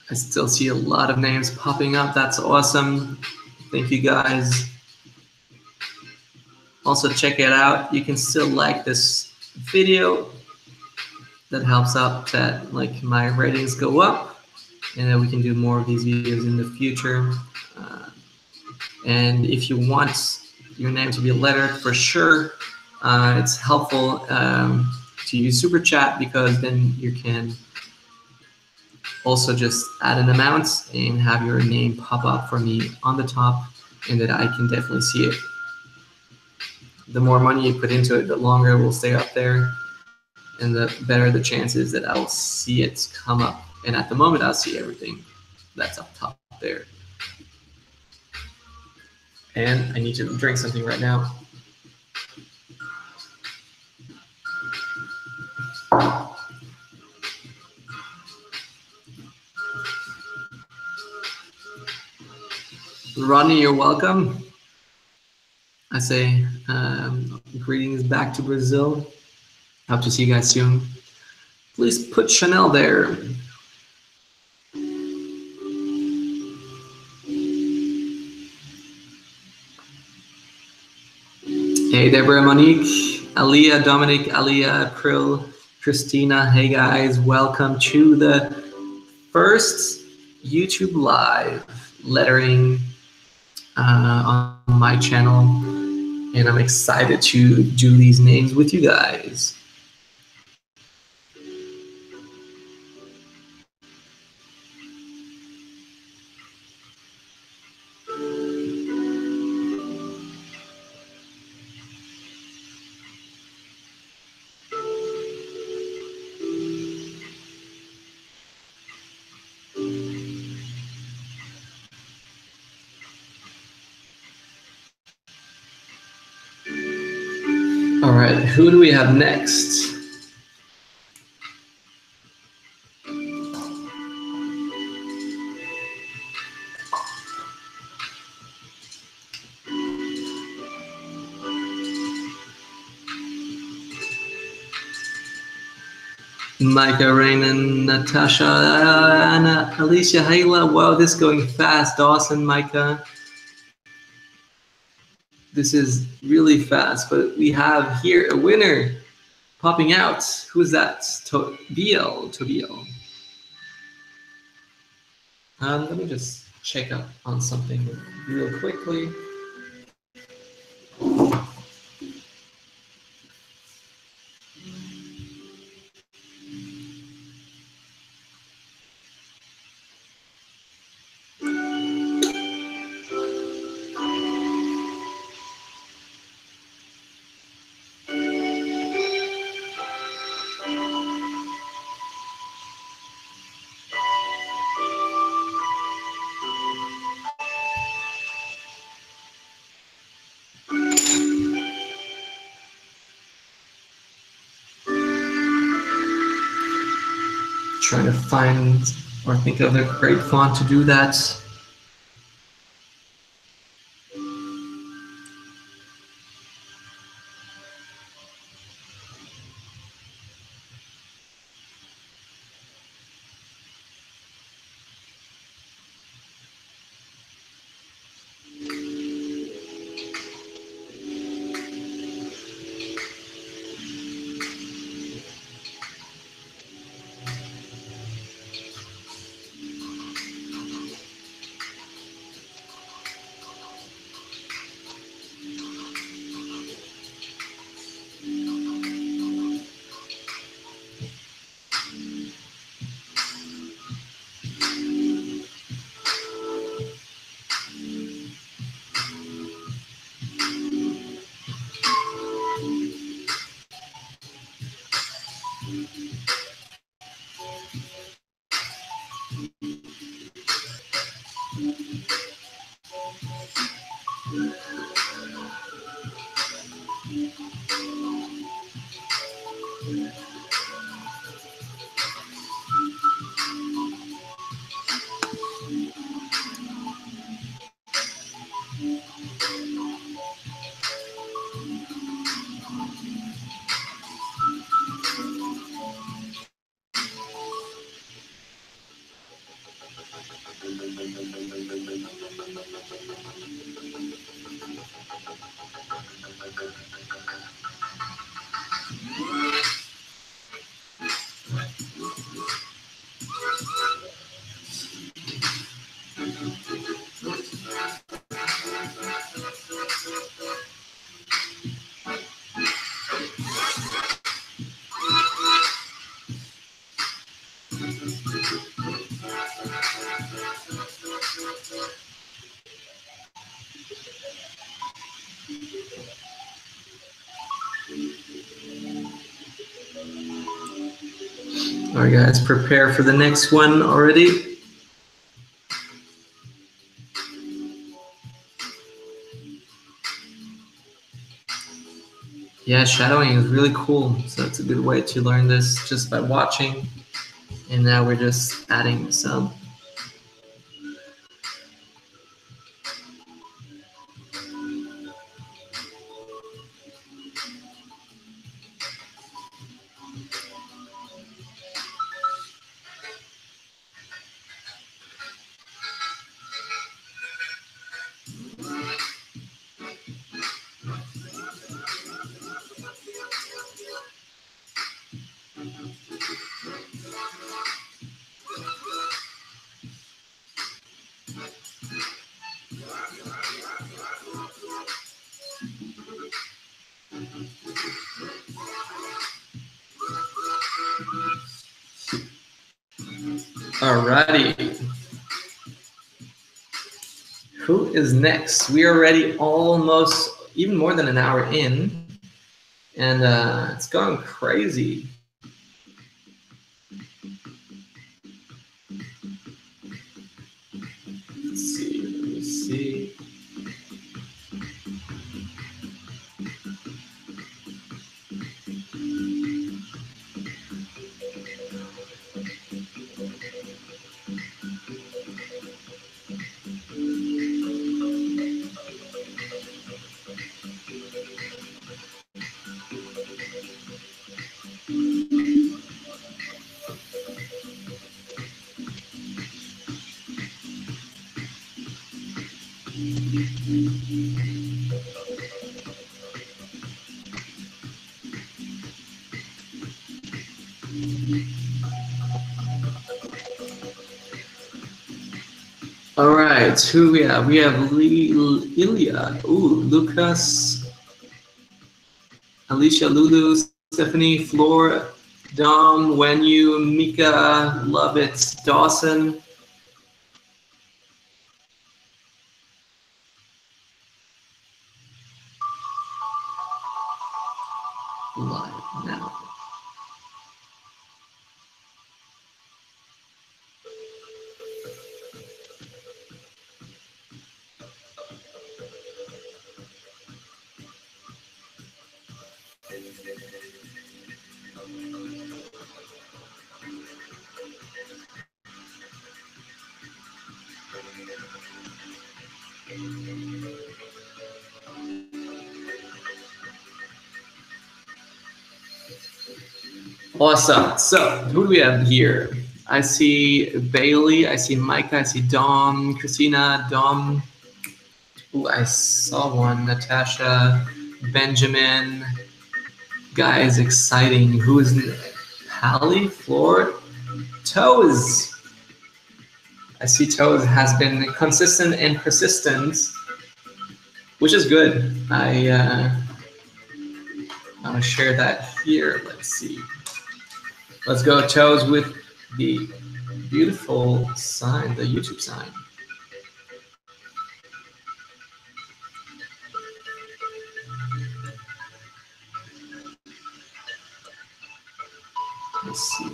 I still see a lot of names popping up. That's awesome. Thank you guys. Also check it out. You can still like this video. That helps out that like my ratings go up, and then we can do more of these videos in the future. And if you want your name to be lettered, for sure, it's helpful to use Super Chat, because then you can also just add an amount and have your name pop up for me on the top, and that I can definitely see it. The more money you put into it, the longer it will stay up there, and the better the chances that I will see it come up. And at the moment, I'll see everything that's up top there. And I need to drink something right now. Rodney, you're welcome. I say greetings back to Brazil. Hope to see you guys soon. Please put Chanel there. Hey, Deborah, Monique, Aliyah, Dominic, Aliyah, Krill, Christina. Hey, guys, welcome to the first YouTube Live lettering on my channel. And I'm excited to do these names with you guys. All right, who do we have next? Micah, Raymond, Natasha, Anna, Alicia, Hayla. Wow, this is going fast. Dawson, Micah. This is really fast, but we have here a winner popping out. Who is that? Tobiel. Let me just check up on something real quickly. Trying to find or think of a great font to do that. All right, guys, prepare for the next one already. Yeah, shadowing is really cool. So it's a good way to learn this just by watching. And now we're just adding some. Alrighty. Who is next? We are already almost even more than an hour in, and it's going crazy. Let's see. Let me see. All right, who we have? We have Ilya, Lucas, Alicia, Lulu, Stephanie, Flor, Dom, Wenyu, Mika, Love It, Dawson. Live now. Awesome. So who do we have here? I see Bailey, I see Micah, I see Dom, Christina, Dom. Ooh, I saw one. Natasha, Benjamin. Guys, exciting. Who is Hallie, Floor, Toes? I see Toes has been consistent and persistent, which is good. I want to share that here. Let's see. Let's go, Toes, with the beautiful sign, the YouTube sign. Let's see.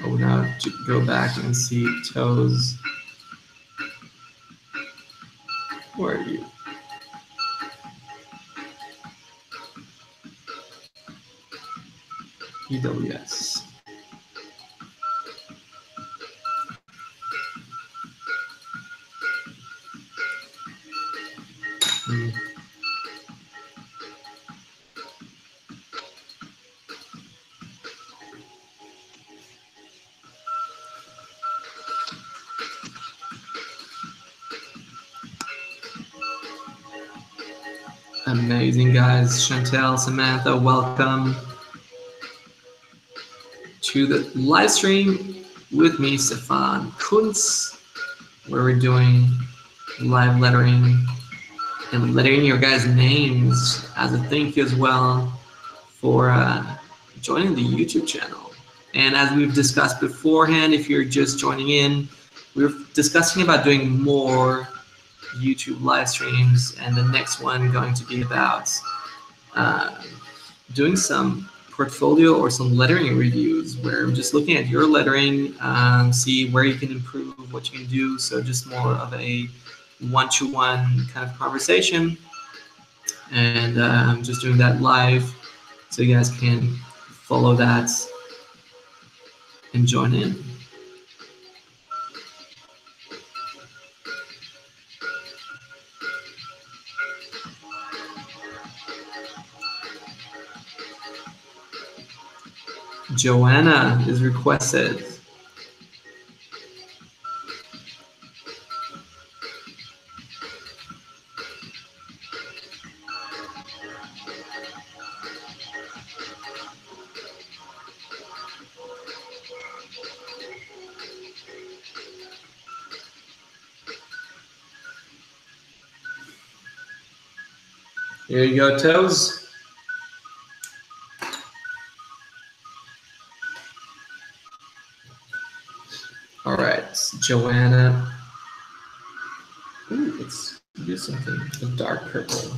Oh, now to go back and see Toes. Where are you? EWS. Amazing, guys. Chantel, Samantha, welcome to the live stream with me, Stefan, Kunz, where we're doing live lettering and lettering your guys' names as a thank you as well for joining the YouTube channel. And as we've discussed beforehand, if you're just joining in, we're discussing about doing more YouTube live streams, and the next one going to be about doing some portfolio or some lettering reviews where I'm just looking at your lettering, see where you can improve, what you can do. So just more of a one-to-one kind of conversation, and I'm just doing that live so you guys can follow that and join in. Joanna is requested. Here you go, Toes. All right, Joanna. Ooh, let's do something with dark purple.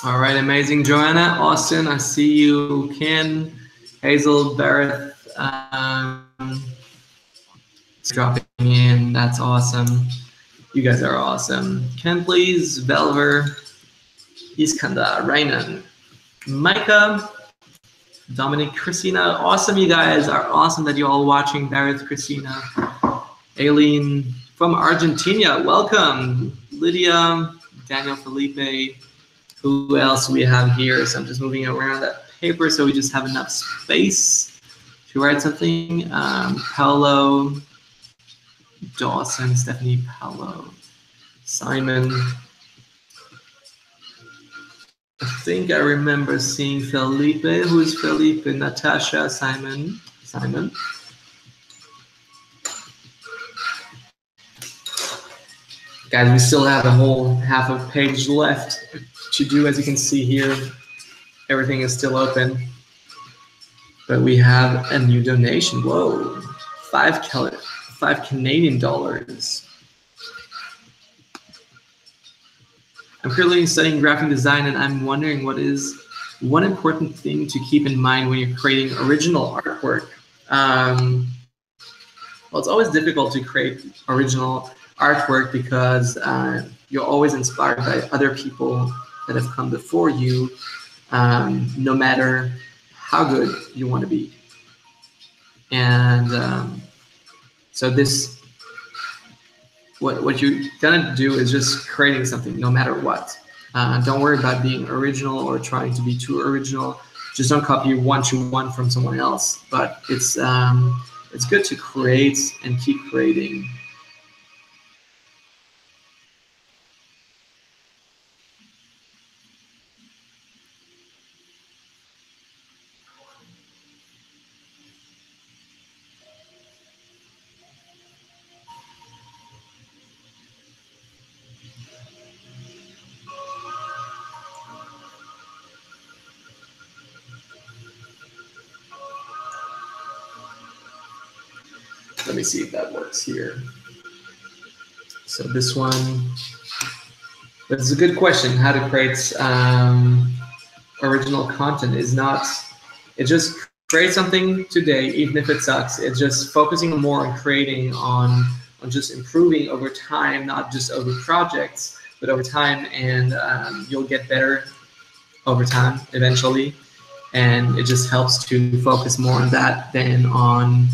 All right, amazing, Joanna, Austin, I see you, Ken, Hazel, Barrett, dropping in. That's awesome. You guys are awesome. Ken, please, Velver, Iskandar, Rainan, Micah, Dominic, Christina. Awesome, you guys are awesome that you're all watching. Barrett, Christina, Aileen from Argentina, welcome. Lydia, Daniel, Felipe. Who else we have here? So I'm just moving around that paper so we just have enough space to write something. Paolo, Dawson, Stephanie, Paolo, Simon. I think I remember seeing Felipe. Who is Felipe? Natasha, Simon. Guys, we still have a whole half a page left to do. As you can see here, everything is still open. But we have a new donation. Whoa, $5 Canadian dollars. I'm currently studying graphic design, and I'm wondering what is one important thing to keep in mind when you're creating original artwork. Well, it's always difficult to create original artwork because you're always inspired by other people that have come before you, no matter how good you want to be. And so this, what you're gonna do is just creating something no matter what. Don't worry about being original or trying to be too original. Just don't copy one-to-one from someone else. But it's good to create and keep creating. Let me see if that works here. So this one, that's a good question, how to create original content is not, it just create something today, even if it sucks. It's just focusing more on creating, on just improving over time, not just over projects, but over time, and you'll get better over time eventually. And it just helps to focus more on that than on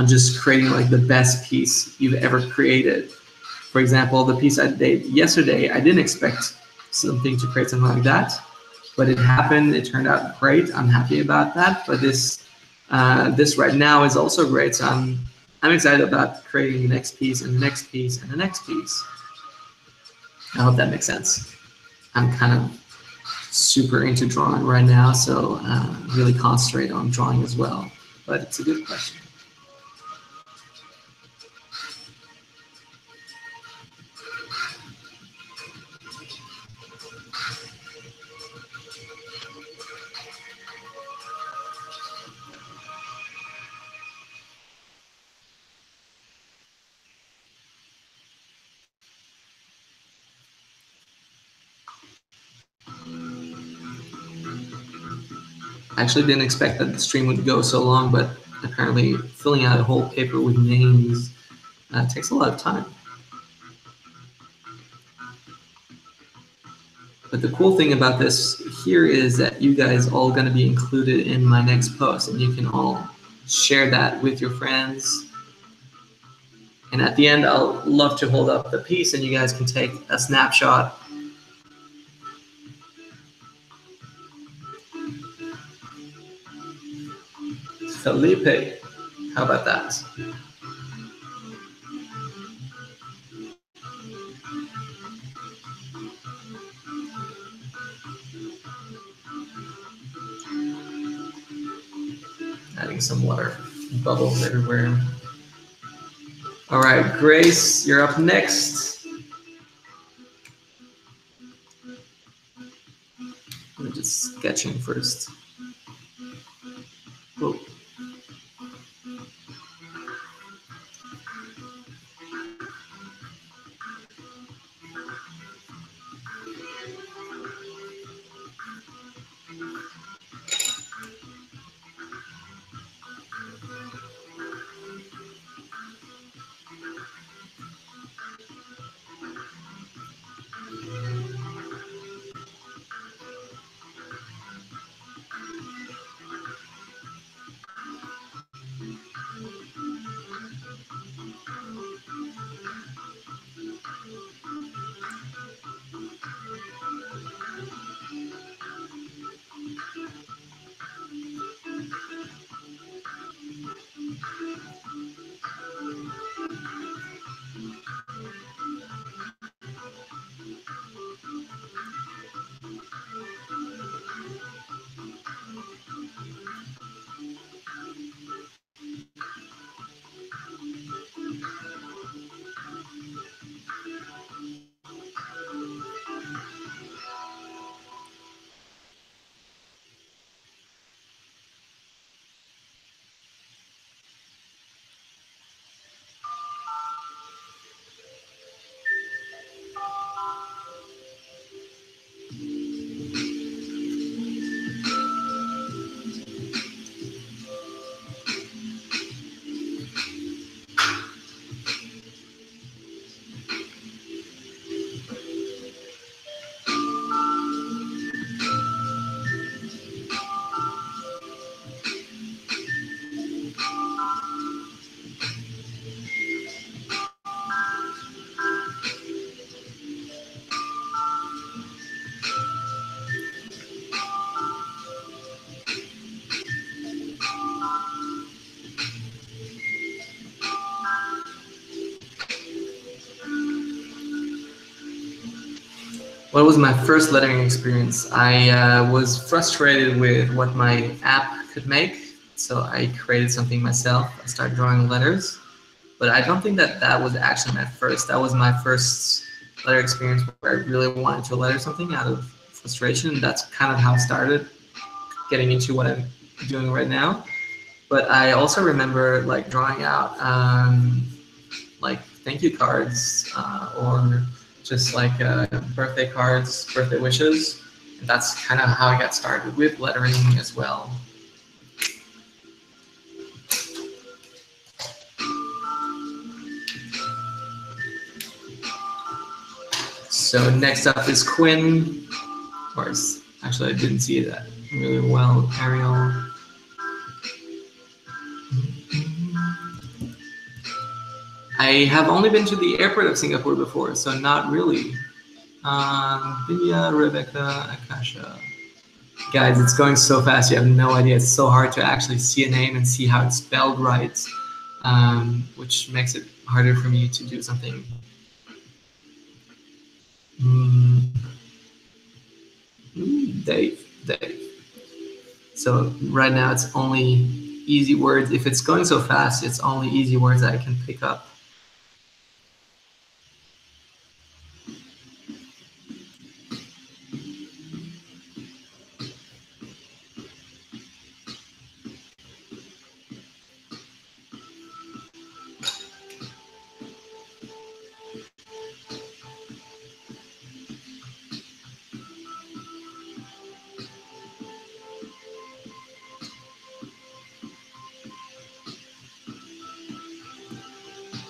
just creating like the best piece you've ever created. For example, the piece I did yesterday, I didn't expect something to create something like that, but it happened. It turned out great. I'm happy about that. But this right now is also great. So I'm excited about creating the next piece and the next piece and the next piece. I hope that makes sense. I'm kind of super into drawing right now, so really concentrate on drawing as well. But it's a good question. I actually didn't expect that the stream would go so long, but apparently filling out a whole paper with names takes a lot of time. But the cool thing about this here is that you guys all going to be included in my next post, and you can all share that with your friends. And at the end, I'll love to hold up the piece, and you guys can take a snapshot. Felipe, how about that? Adding some water bubbles everywhere. All right, Grace, you're up next. Let me just sketching first. Whoa. What was my first lettering experience? I was frustrated with what my app could make, so I created something myself. I started drawing letters, but I don't think that that was actually my first. That was my first letter experience where I really wanted to letter something out of frustration. That's kind of how I started getting into what I'm doing right now. But I also remember like drawing out like thank you cards or just like birthday cards, birthday wishes, And that's kind of how I got started with lettering as well. So next up is Quinn. Or actually, I didn't see that really well. Ariel. I have only been to the airport of Singapore before, so not really. Vidya, Rebecca, Akasha. Guys, it's going so fast, you have no idea. It's so hard to actually see a name and see how it's spelled right, which makes it harder for me to do something. Dave. So right now it's only easy words. If it's going so fast, it's only easy words that I can pick up.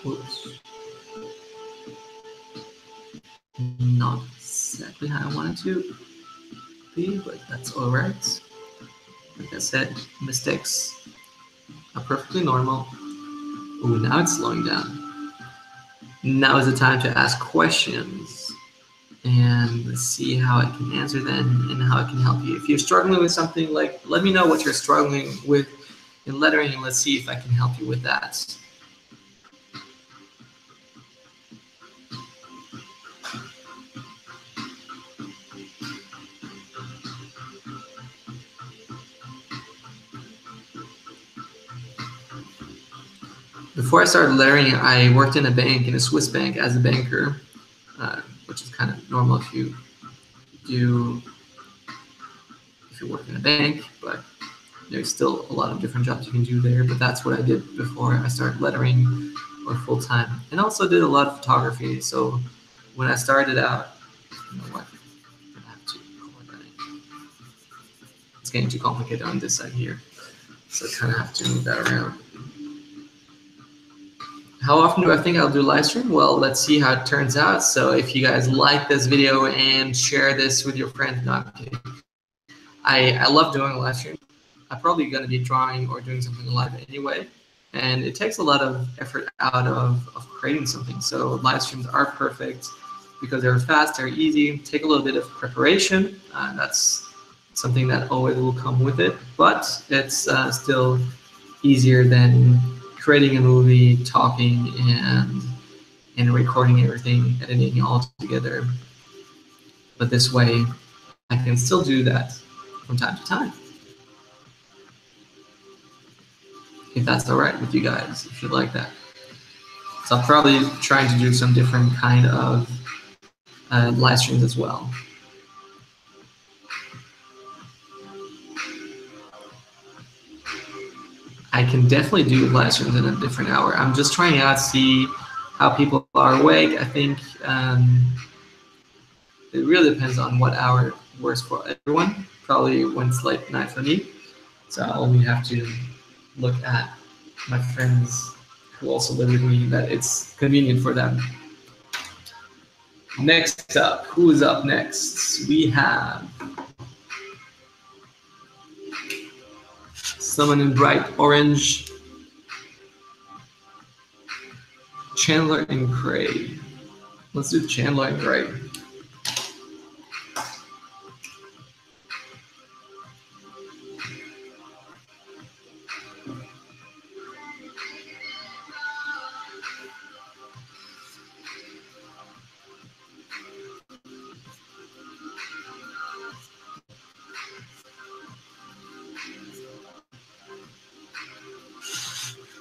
Oops. Not exactly how I wanted to be, but that's all right. Like I said, mistakes are perfectly normal. Ooh, now it's slowing down. Now is the time to ask questions, and let's see how I can answer them and how I can help you. If you're struggling with something, like, let me know what you're struggling with in lettering, and let's see if I can help you with that. Before I started lettering, I worked in a bank, in a Swiss bank, as a banker, which is kind of normal if you work in a bank, but there's still a lot of different jobs you can do there. But that's what I did before I started lettering or full time, and also did a lot of photography. So when I started out, you know what? I have to it's getting too complicated on this side here, so I kind of have to move that around. How often do I think I'll do live stream? Well, let's see how it turns out. So if you guys like this video and share this with your friends, no, I'm kidding. I love doing a live stream. I'm probably going to be drawing or doing something live anyway. And it takes a lot of effort out of creating something. So live streams are perfect because they're fast, they're easy, take a little bit of preparation. That's something that always will come with it, but it's still easier than creating a movie, talking, and recording everything, editing it all together. But this way, I can still do that from time to time. If that's all right with you guys, if you like that. So I'm probably trying to do some different kind of live streams as well. I can definitely do live streams in a different hour. I'm just trying out to see how people are awake. I think it really depends on what hour works for everyone. Probably when it's late night for me. So I only have to look at my friends who also live with me that it's convenient for them. Next up, who is up next? We have someone in bright orange. Chandler and Gray. Let's do Chandler and Gray.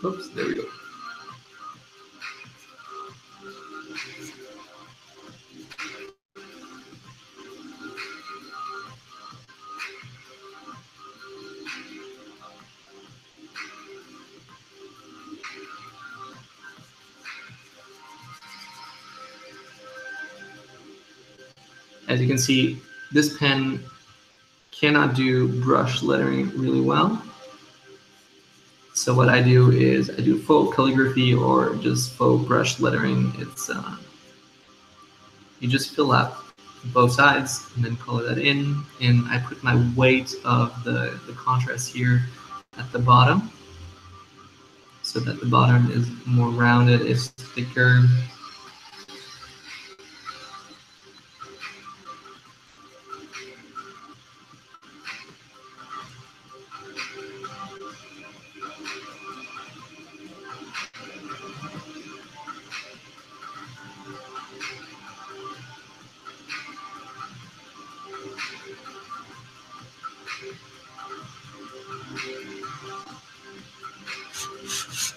Oops, there we go. As you can see, this pen cannot do brush lettering really well. So what I do is I do faux calligraphy or just faux brush lettering. It's you just fill out both sides and then color that in, and I put my weight of the contrast here at the bottom so that the bottom is more rounded, it's thicker.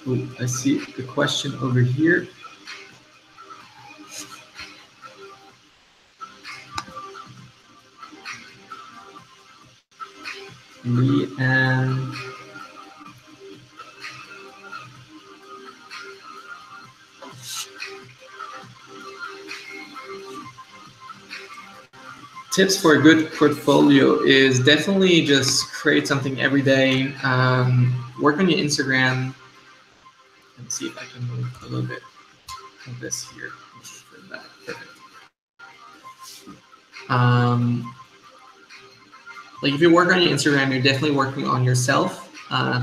Ooh, I see the question over here. And tips for a good portfolio is definitely just create something every day. Work on your Instagram. Let's see if I can move a little bit of this here. Perfect. Like if you work on your Instagram, you're definitely working on yourself.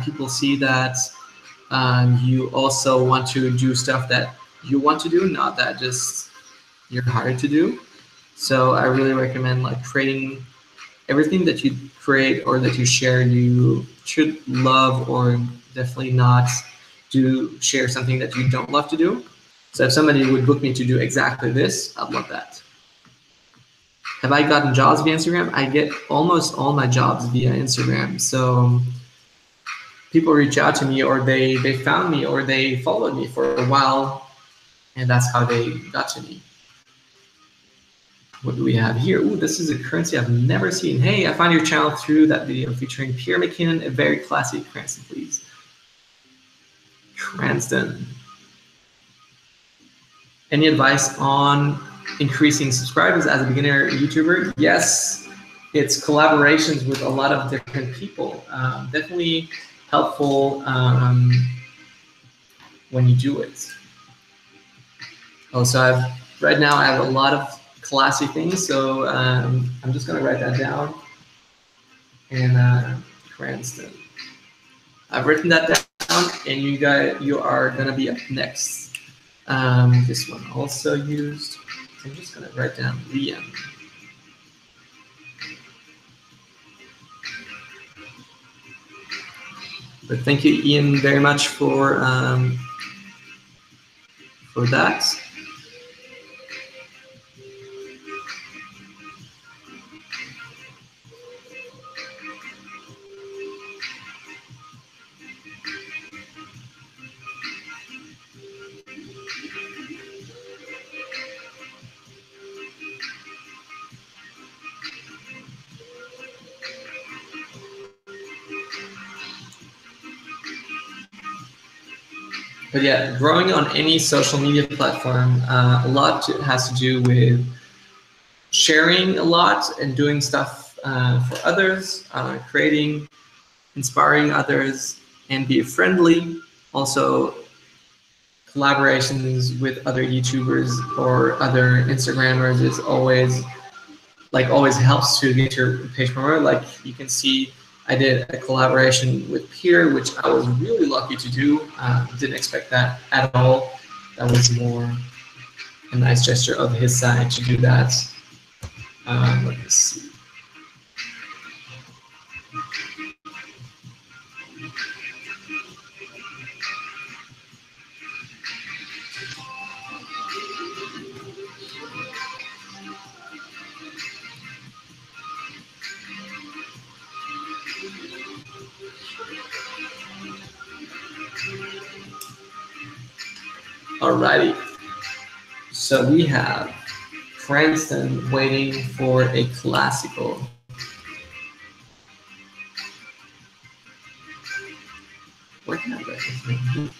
People see that you also want to do stuff that you want to do, not that just you're hired to do. So I really recommend like creating everything that you create or that you share. You should love or definitely not do share something that you don't love to do. So if somebody would book me to do exactly this, I'd love that. Have I gotten jobs via Instagram? I get almost all my jobs via Instagram. So people reach out to me, or they found me, or they followed me for a while, and that's how they got to me. What do we have here? Ooh, this is a currency I've never seen. Hey, I found your channel through that video featuring Pierre McKinnon, a very classy Cranston, please. Cranston. Any advice on increasing subscribers as a beginner YouTuber? Yes, it's collaborations with a lot of different people. Definitely helpful when you do it. Also, right now I have a lot of classy things, so I'm just gonna write that down. And Cranston. I've written that down, and you are gonna be up next. This one also used. I'm just gonna write down Liam. But thank you, Ian, very much for that. But yeah, growing on any social media platform, a lot has to do with sharing a lot and doing stuff for others, creating, inspiring others, and be friendly. Also, collaborations with other YouTubers or other Instagrammers is always helps to get your page promoted. Like you can see, I did a collaboration with Pierre, which I was really lucky to do. Didn't expect that at all. That was more a nice gesture of his side to do that. Let me see. Alrighty. So we have Cranston waiting for a classical. Where can I write this name?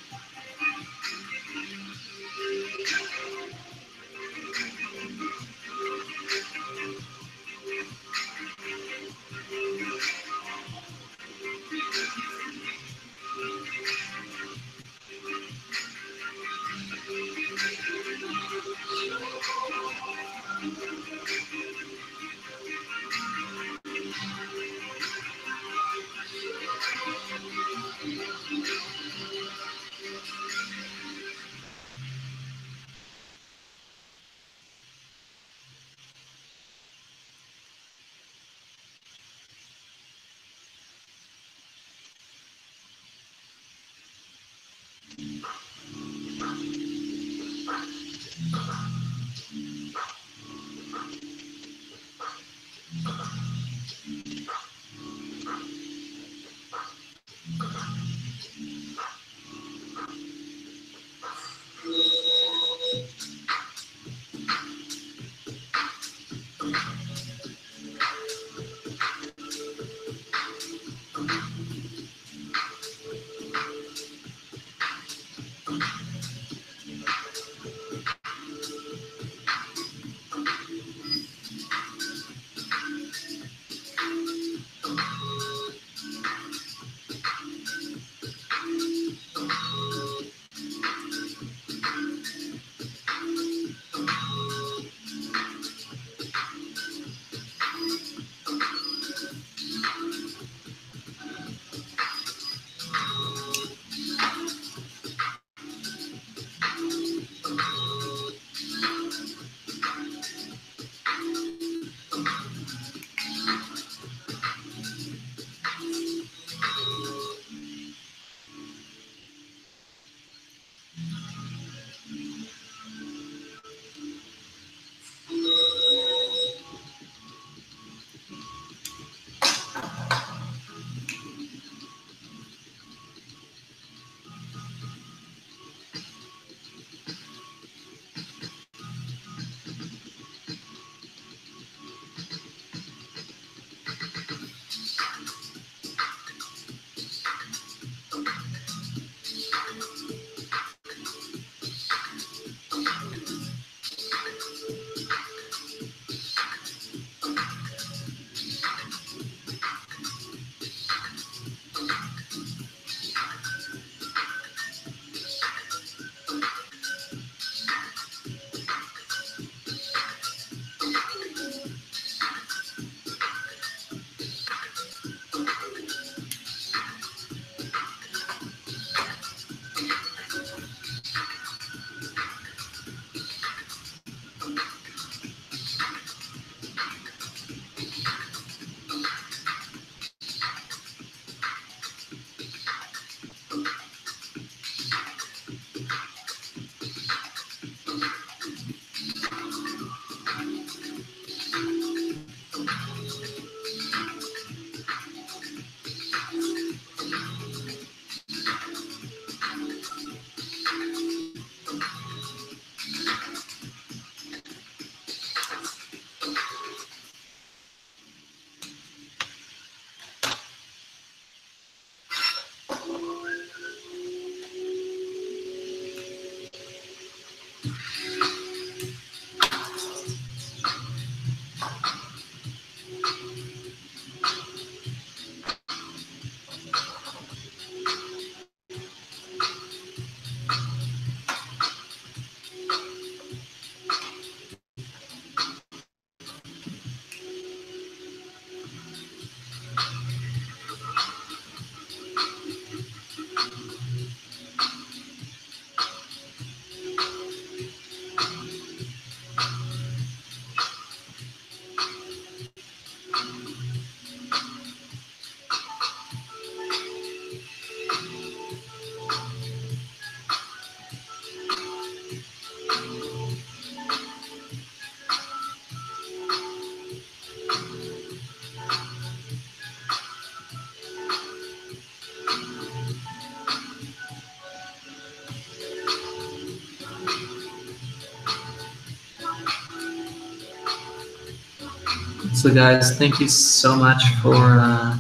So guys, thank you so much for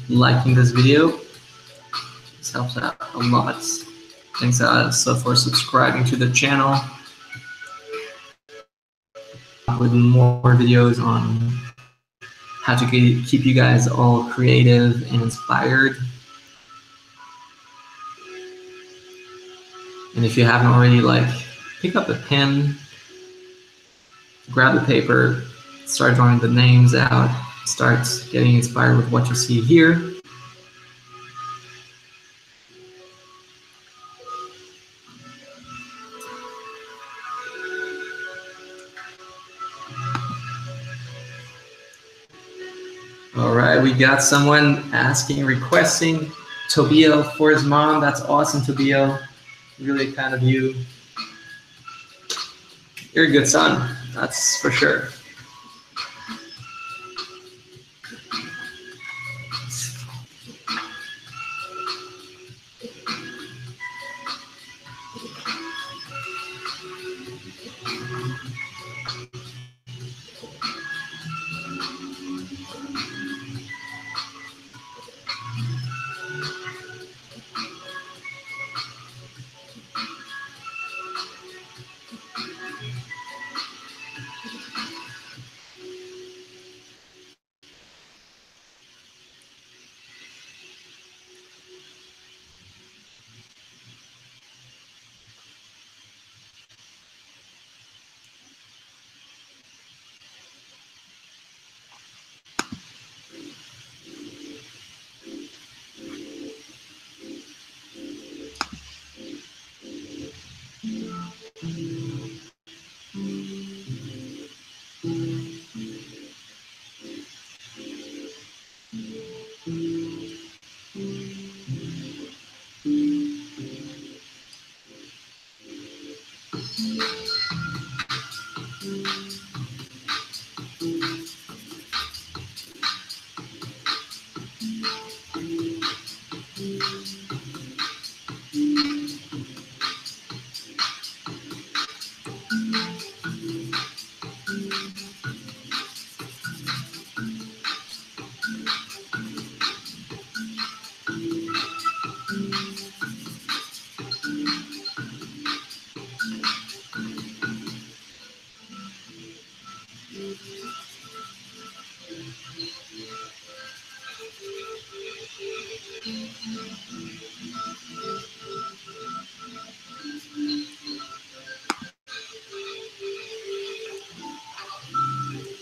liking this video. This helps out a lot. Thanks also for subscribing to the channel with more videos on how to keep you guys all creative and inspired. And if you haven't already, like, pick up a pen, grab the paper, start drawing the names out, start getting inspired with what you see here. All right, we got someone asking, requesting Tobio for his mom. That's awesome, Tobio. Really kind of you. You're a good son, that's for sure.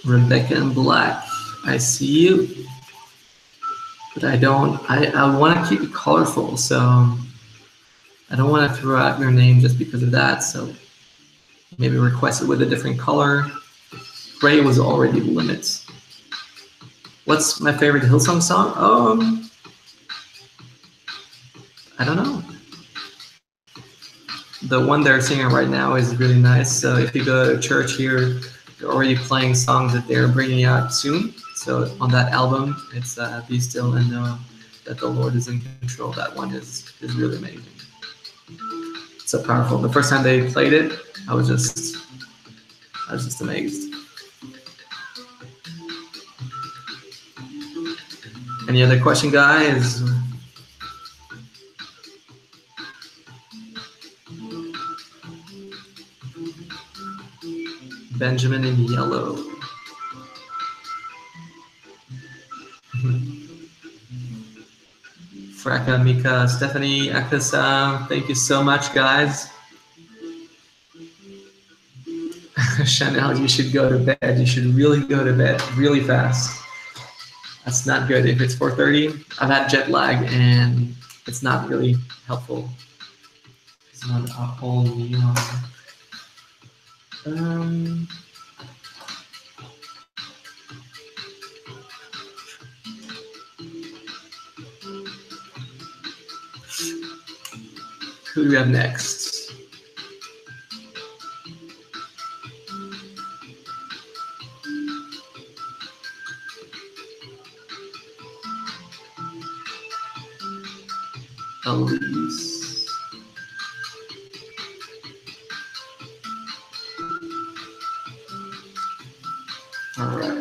Rebecca in Black, I see you, but I don't, I want to keep it colorful, so I don't want to throw out your name just because of that, so maybe request it with a different color. Gray was already the limit. What's my favorite Hillsong song? I don't know. The one they're singing right now is really nice, so if you go to church here, they're already playing songs that they're bringing out soon. So on that album, it's Be Still and Know that the Lord is in control. That one is really amazing. It's so powerful. The first time they played it, I was just amazed. Any other question, guys? Benjamin in yellow. Fraka, Mika, Stephanie, Akasa, thank you so much, guys. Chanel, you should go to bed. You should really go to bed really fast. That's not good. If it's 4:30, I've had jet lag and it's not really helpful. It's not a whole neon. Who do we have next? Elise. All right.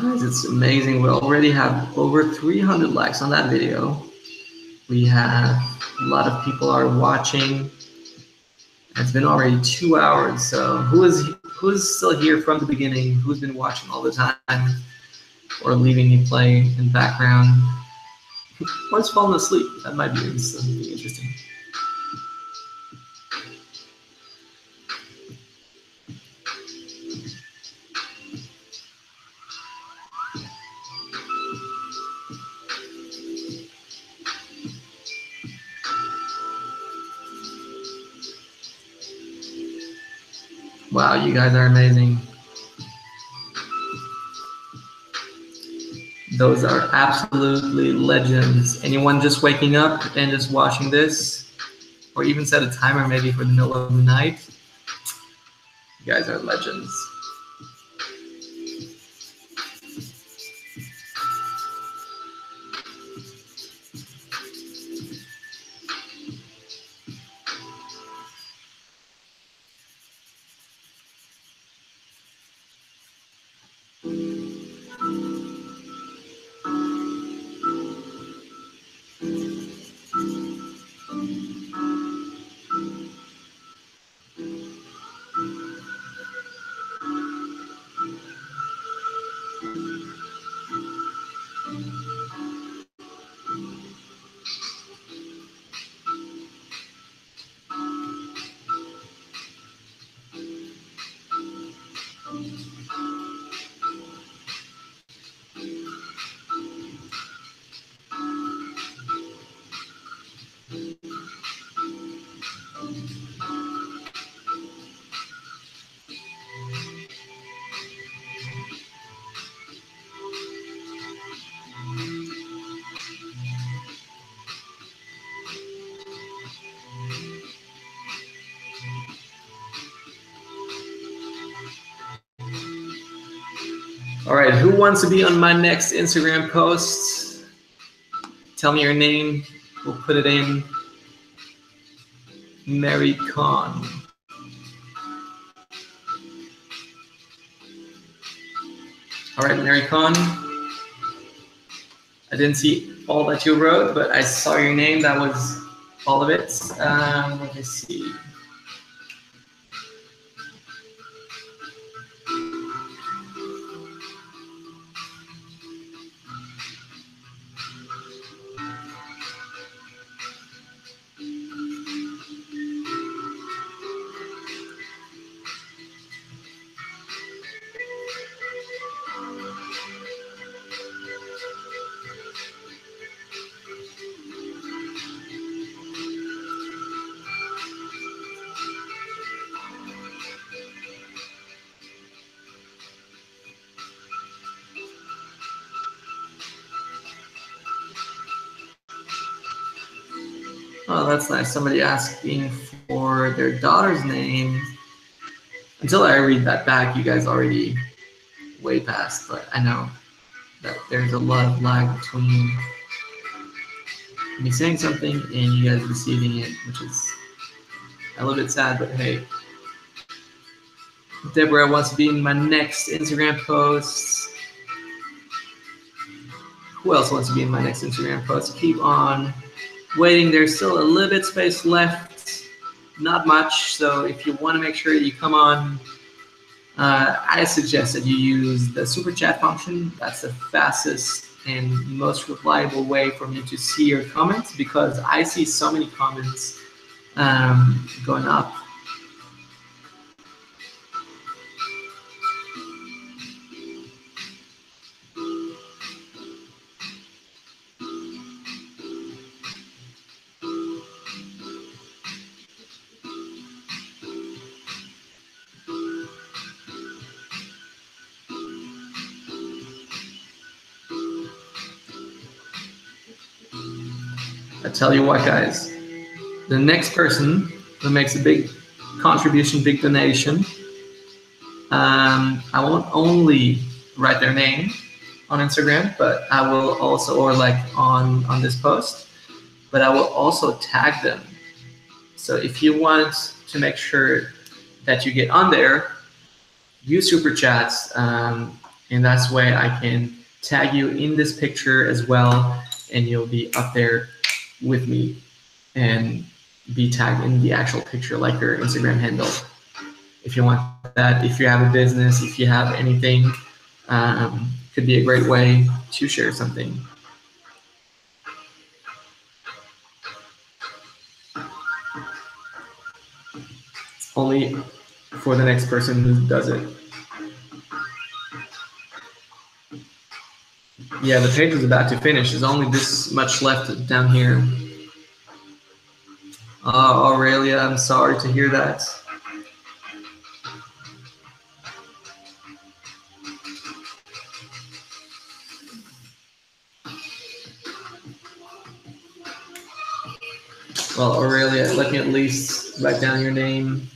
Guys, it's amazing. We already have over 300 likes on that video. We have a lot of people are watching. It's been already 2 hours. So who's still here from the beginning? Who's been watching all the time, or leaving me play in background, or is falling asleep? That might be something interesting. Wow, you guys are amazing. Those are absolutely legends. Anyone just waking up and just watching this, or even set a timer maybe for the middle of the night, you guys are legends. All right, who wants to be on my next Instagram post? Tell me your name. We'll put it in. Mary Khan. All right, Mary Khan. I didn't see all that you wrote, but I saw your name. That was all of it. Let me see. Oh, that's nice. Somebody asking for their daughter's name. Until I read that back, you guys already way past, but I know that there's a lot of lag between me saying something and you guys receiving it, which is a little bit sad, but hey. Deborah wants to be in my next Instagram post. Who else wants to be in my next Instagram post? Keep on waiting. There's still a little bit space left, not much. So if you want to make sure you come on, I suggest that you use the super chat function. That's the fastest and most reliable way for me to see your comments, because I see so many comments going up. I tell you what, guys, the next person who makes a big contribution, big donation, I won't only write their name on Instagram, but I will also, or like on this post, but I will also tag them. So if you want to make sure that you get on there, use super chats. And that's why I can tag you in this picture as well, and you'll be up there with me and be tagged in the actual picture like your Instagram handle. If you want that, if you have a business, if you have anything, could be a great way to share something. Only for the next person who does it. Yeah, the page is about to finish. There's only this much left down here. Aurelia, I'm sorry to hear that. Well, Aurelia, let me at least write down your name.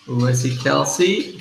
Let's see, Kelsey.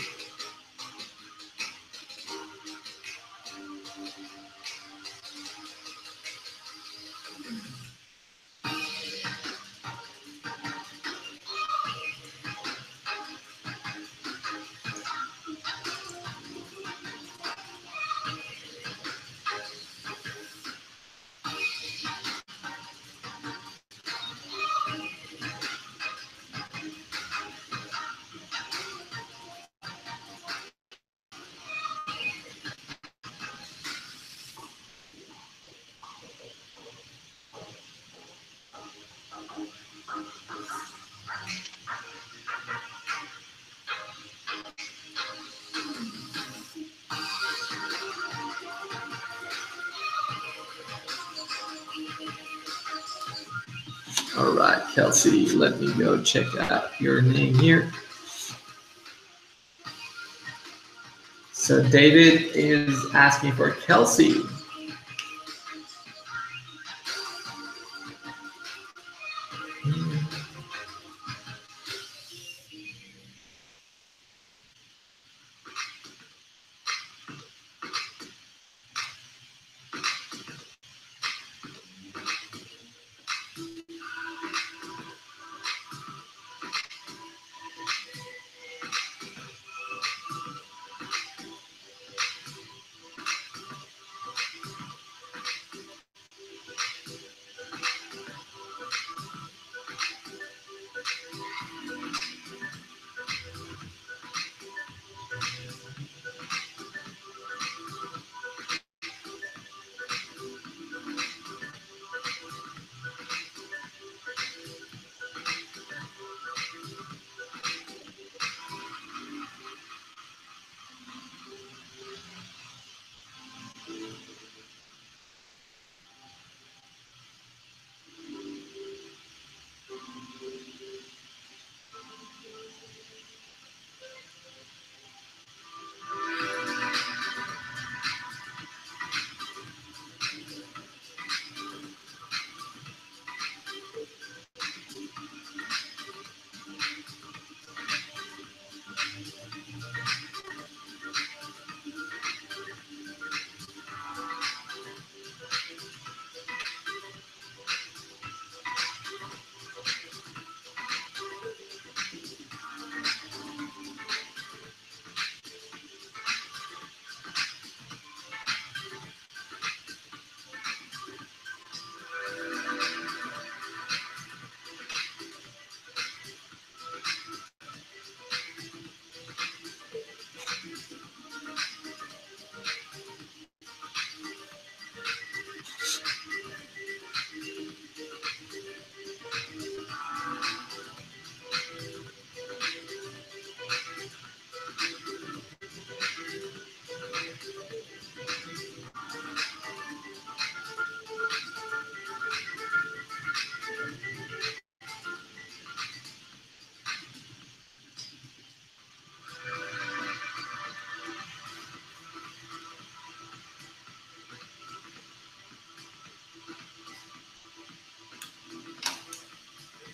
All right, Kelsey, let me go check out your name here. So David is asking for Kelsey.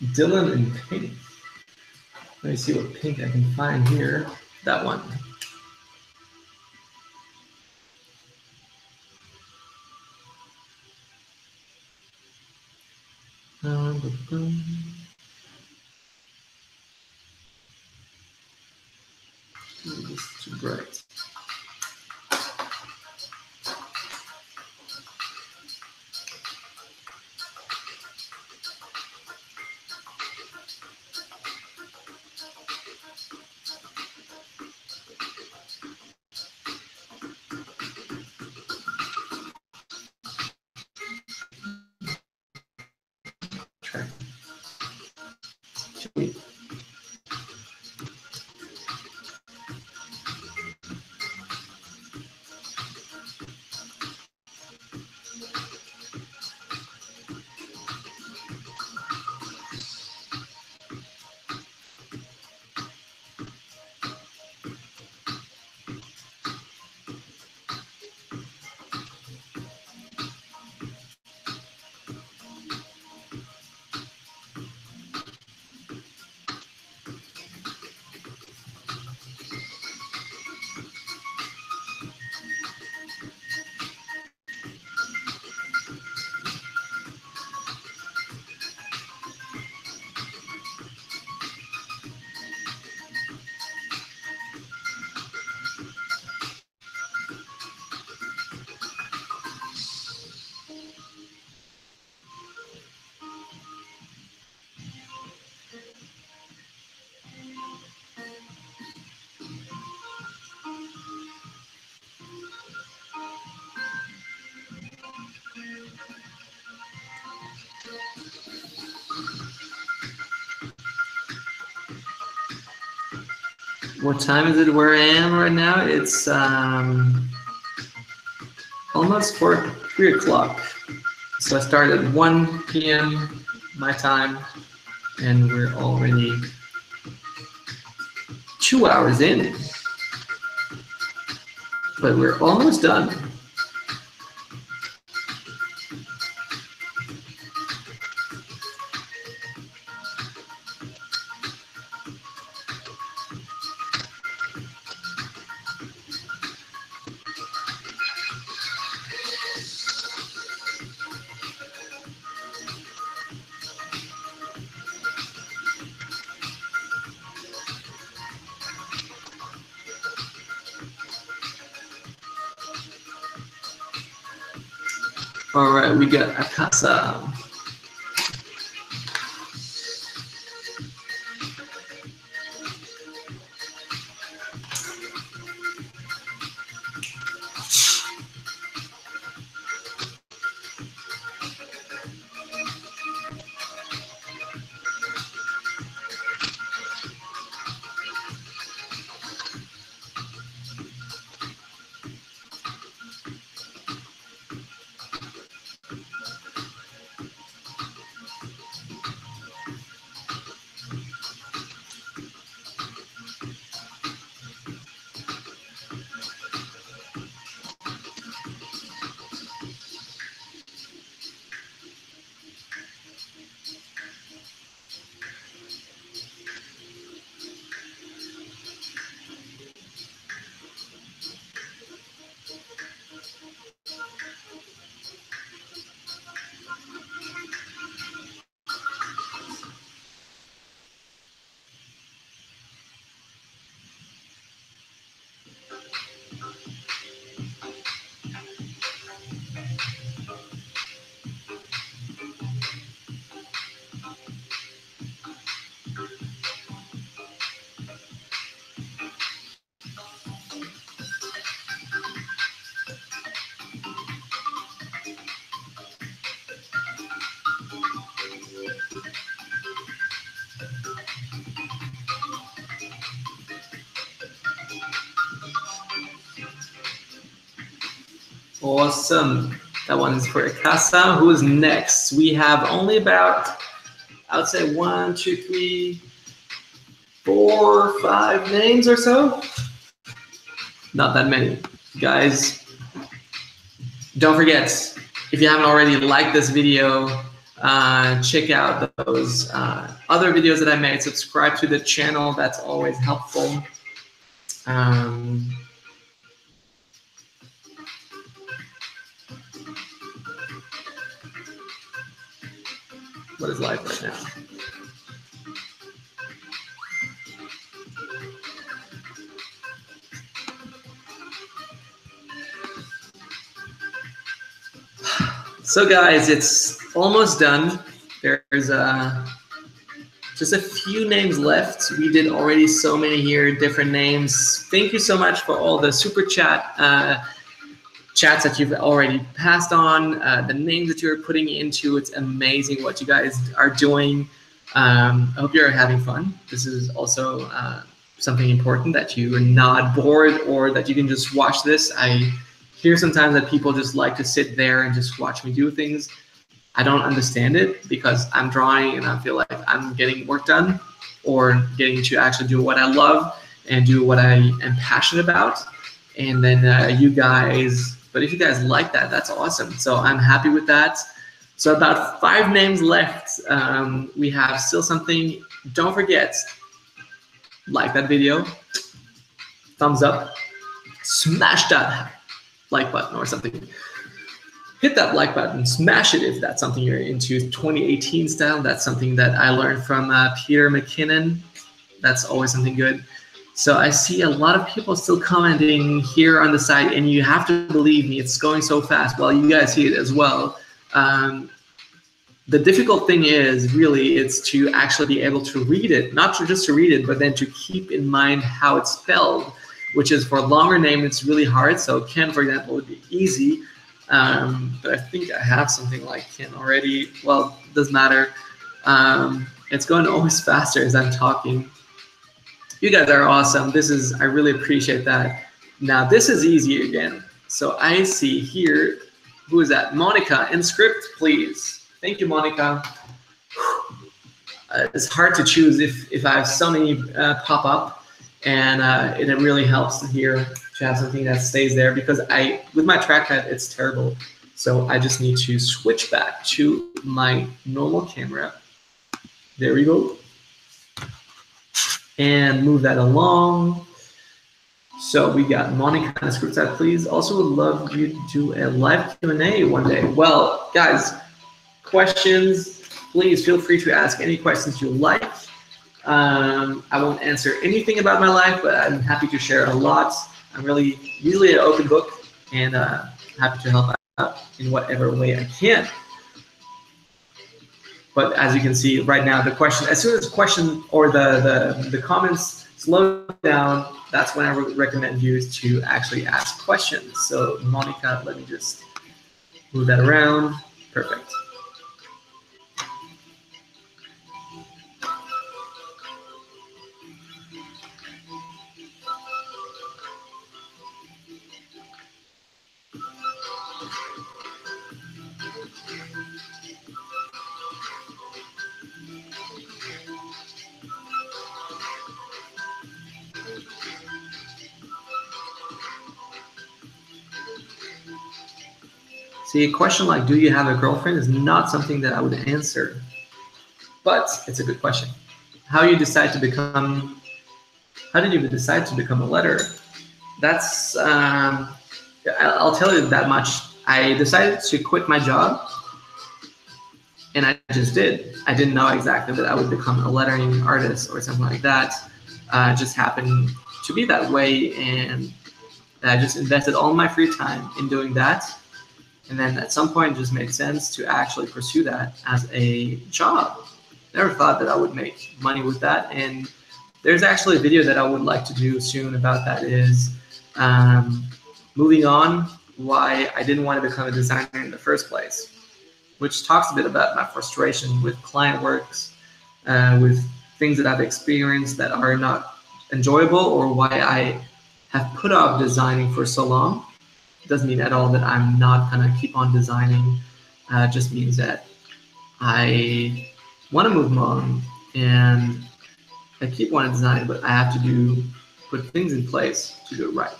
Dylan in pink. Let me see what pink I can find here. That one. It's too bright. What time is it where I am right now? It's almost 3 o'clock. So I started at 1 p.m. my time, and we're already 2 hours in. But we're almost done. All right, we got Akasa. Awesome. That one is for Akasa. Who is next? We have only about, I would say 1, 2, 3, 4, 5 names or so. Not that many. Guys, don't forget, if you haven't already, like this video, check out those other videos that I made. Subscribe to the channel. That's always helpful. What is live right now? So guys, it's almost done. There's just a few names left. We did already so many here, different names. Thank you so much for all the super chat chats that you've already passed on, the names that you're putting into. It's amazing what you guys are doing. I hope you're having fun. This is also something important, that you are not bored or that you can just watch this. I hear sometimes that people just like to sit there and just watch me do things. I don't understand it, because I'm drawing and I feel like I'm getting work done, or getting to actually do what I love and do what I am passionate about. And then you guys, but if you guys like that, that's awesome. So I'm happy with that. So about 5 names left. We have still something. Don't forget, like that video, thumbs up, smash that like button or something. Hit that like button, smash it if that's something you're into. 2018 style, that's something that I learned from Peter McKinnon. That's always something good. So I see a lot of people still commenting here on the site, and you have to believe me, it's going so fast. Well, you guys see it as well. The difficult thing is really, it's to actually be able to read it, not just to read it, but then to keep in mind how it's spelled, which is, for a longer name, it's really hard. So Ken, for example, would be easy. But I think I have something like Ken already. Well, it doesn't matter. It's going always faster as I'm talking. You guys are awesome. I really appreciate that. Now this is easy again. So I see here, who is that? Monica, in script, please. Thank you, Monica. It's hard to choose if I have so many pop up. And it really helps here to have something that stays there, because with my trackpad, it's terrible. So I just need to switch back to my normal camera. There we go. And move that along. So we got Monica on the script side, please. Also would love you to do a live Q&A one day. Well, guys, questions, please feel free to ask any questions you like. I won't answer anything about my life, but I'm happy to share a lot. I'm really usually an open book, and happy to help out in whatever way I can. But as you can see right now, the question, as soon as the question or the comments slow down, that's when I would recommend you to actually ask questions. So Monica, let me just move that around. Perfect. See, a question like, do you have a girlfriend, is not something that I would answer, but it's a good question. How did you decide to become a letterer? That's, I'll tell you that much. I decided to quit my job, and I just did. I didn't know exactly that I would become a lettering artist or something like that. It just happened to be that way, and I just invested all my free time in doing that. And then at some point, it just made sense to actually pursue that as a job. Never thought that I would make money with that. And there's actually a video that I would like to do soon about that, is moving on, why I didn't want to become a designer in the first place, which talks a bit about my frustration with client works, with things that I've experienced that are not enjoyable, or why I have put off designing for so long. Doesn't mean at all that I'm not gonna keep on designing. Just means that I want to move on, and I keep wanting to design, but I have to put things in place to do it right.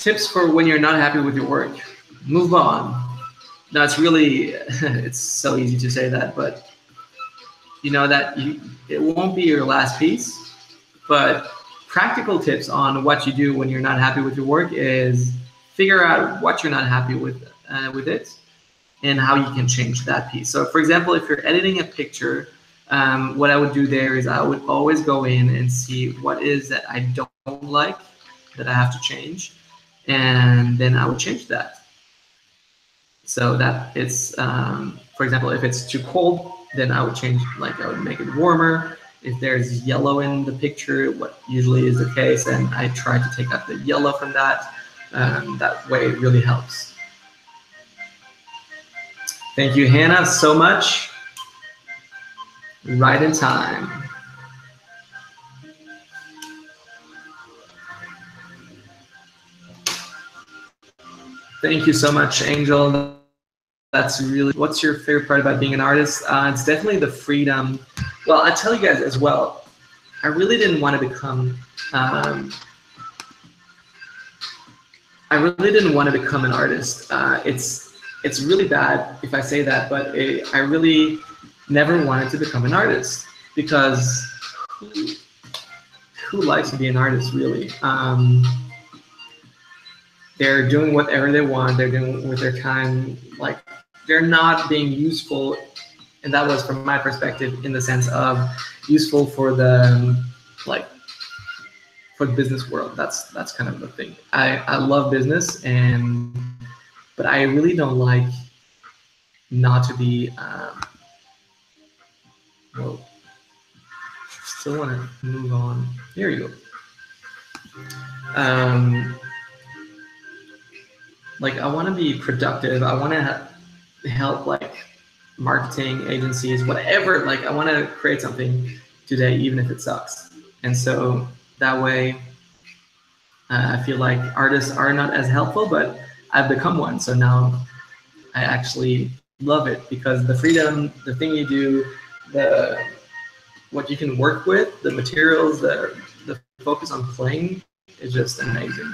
tips for when you're not happy with your work. Move on. Now it's really, it's so easy to say that, but you know that it won't be your last piece. But practical tips on what you do when you're not happy with your work is figure out what you're not happy with it and how you can change that piece. So for example, if you're editing a picture, what I would do there is I would always go in and see what is that I don't like that I have to change, and then I would change that. So that it's, for example, if it's too cold, then I would change, like I would make it warmer. If there's yellow in the picture, what usually is the case, and I try to take out the yellow from that. That way it really helps. Thank you, Hannah, so much. Right in time. Thank you so much, Angel. That's really, what's your favorite part about being an artist? It's definitely the freedom. Well, I tell you guys as well, I really didn't want to become, I really didn't want to become an artist. It's really bad if I say that, but I really never wanted to become an artist, because who likes to be an artist, really? They're doing whatever they want. They're doing with their time, like they're not being useful. And that was from my perspective in the sense of useful for the, like, for the business world. That's kind of the thing. I love business, but I really don't like not to be, well, still want to move on. Here you go. Like, I want to be productive. I want to help, like, marketing agencies, whatever. Like, I want to create something today, even if it sucks. And so that way, I feel like artists are not as helpful, but I've become one. So now I actually love it, because the freedom, the thing you do, what you can work with, the materials, the focus on playing is just amazing.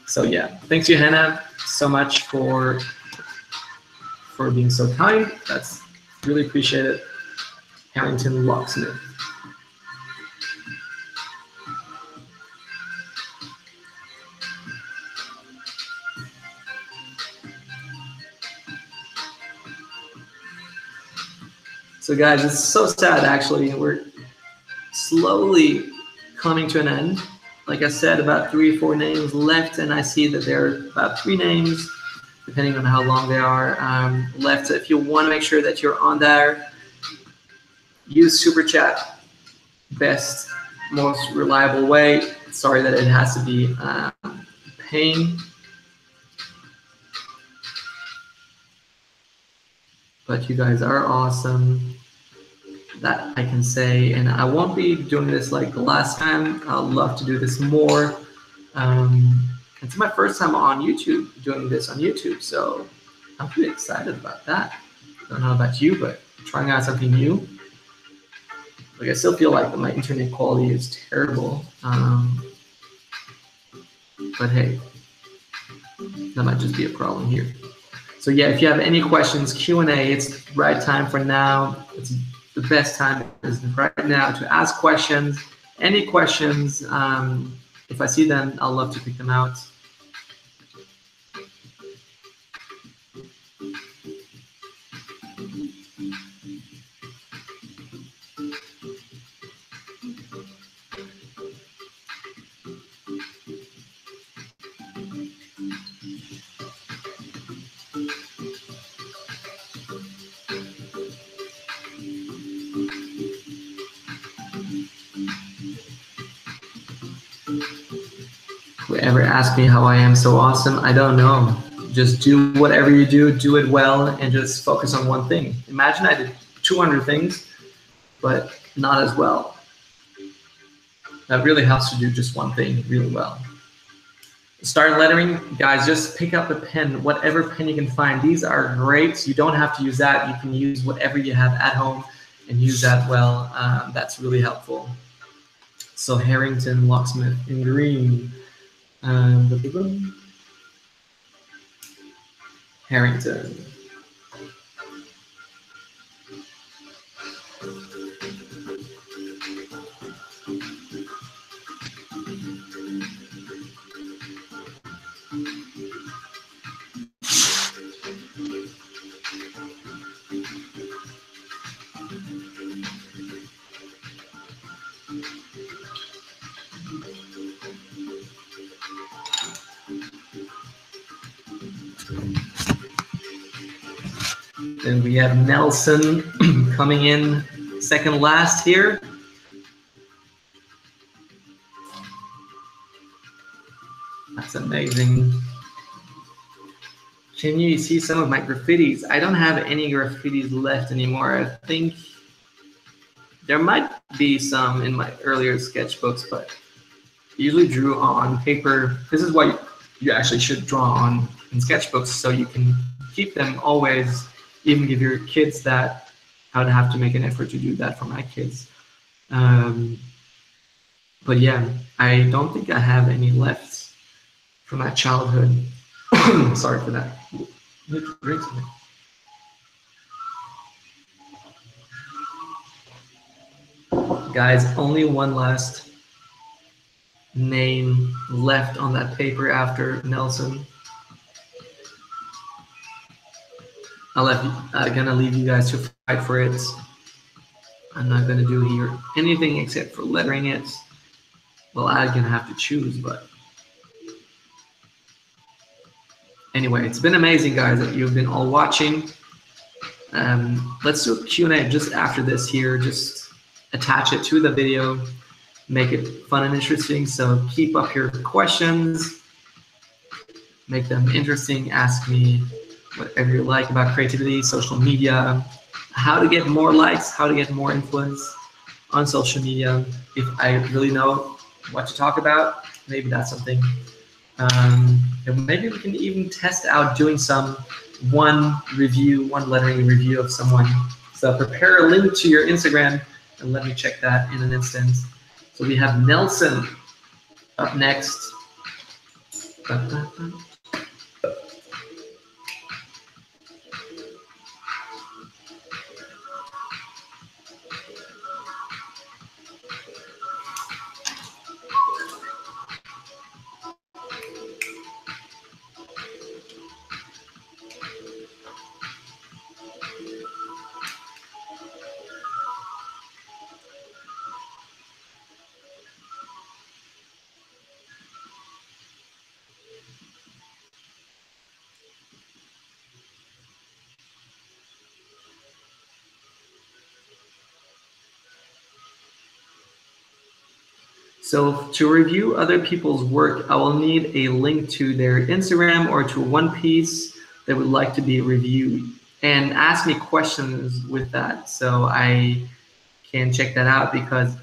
So yeah, thanks you, Hannah, so much for being so kind. That's really appreciated. Harrington Locksmith. So guys, it's so sad actually. We're slowly coming to an end. Like I said, about 3 or 4 names left, and I see that there are about 3 names, depending on how long they are, left. So if you want to make sure that you're on there, use Super Chat. Best, most reliable way. Sorry that it has to be pain. But you guys are awesome. That I can say, and I won't be doing this like the last time. I'd love to do this more. It's my first time on YouTube, doing this on YouTube, so I'm pretty excited about that. Don't know about you, but trying out something new. Like, I still feel like my internet quality is terrible, but hey, that might just be a problem here. So yeah, if you have any questions, Q&A, it's the right time for now. It's the best time is right now to ask questions. Any questions, if I see them, I'll love to pick them out. Whoever asked me how I am so awesome, I don't know. Just do whatever you do it well, and just focus on one thing. Imagine I did 200 things, but not as well. That really helps to do just one thing really well. Start lettering, guys, just pick up a pen, whatever pen you can find. These are great. You don't have to use that. You can use whatever you have at home and use that well. That's really helpful. So Harrington Locksmith in green. Harrington. Then we have Nelson coming in second last here. That's amazing. Can you see some of my graffitis? I don't have any graffitis left anymore. I think there might be some in my earlier sketchbooks, but I usually drew on paper. This is why you actually should draw on in sketchbooks, so you can keep them always, even give your kids that. I would have to make an effort to do that for my kids. But yeah, I don't think I have any left from my childhood. Sorry for that. Drink something. Guys, only one last name left on that paper after Nelson. I'm gonna leave you guys to fight for it. I'm not gonna do here anything except for lettering it. Well, I'm gonna have to choose, but anyway, it's been amazing, guys, that you've been all watching. Let's do a Q&A just after this here. Just attach it to the video, make it fun and interesting. So keep up your questions, make them interesting. Ask me whatever you like about creativity, social media, how to get more likes, how to get more influence on social media. If I really know what to talk about, maybe that's something. And maybe we can even test out doing some one lettering review of someone. So prepare a link to your Instagram and let me check that in an instant. So we have Nelson up next. So to review other people's work, I will need a link to their Instagram or to one piece they would like to be reviewed, and ask me questions with that so I can check that out, because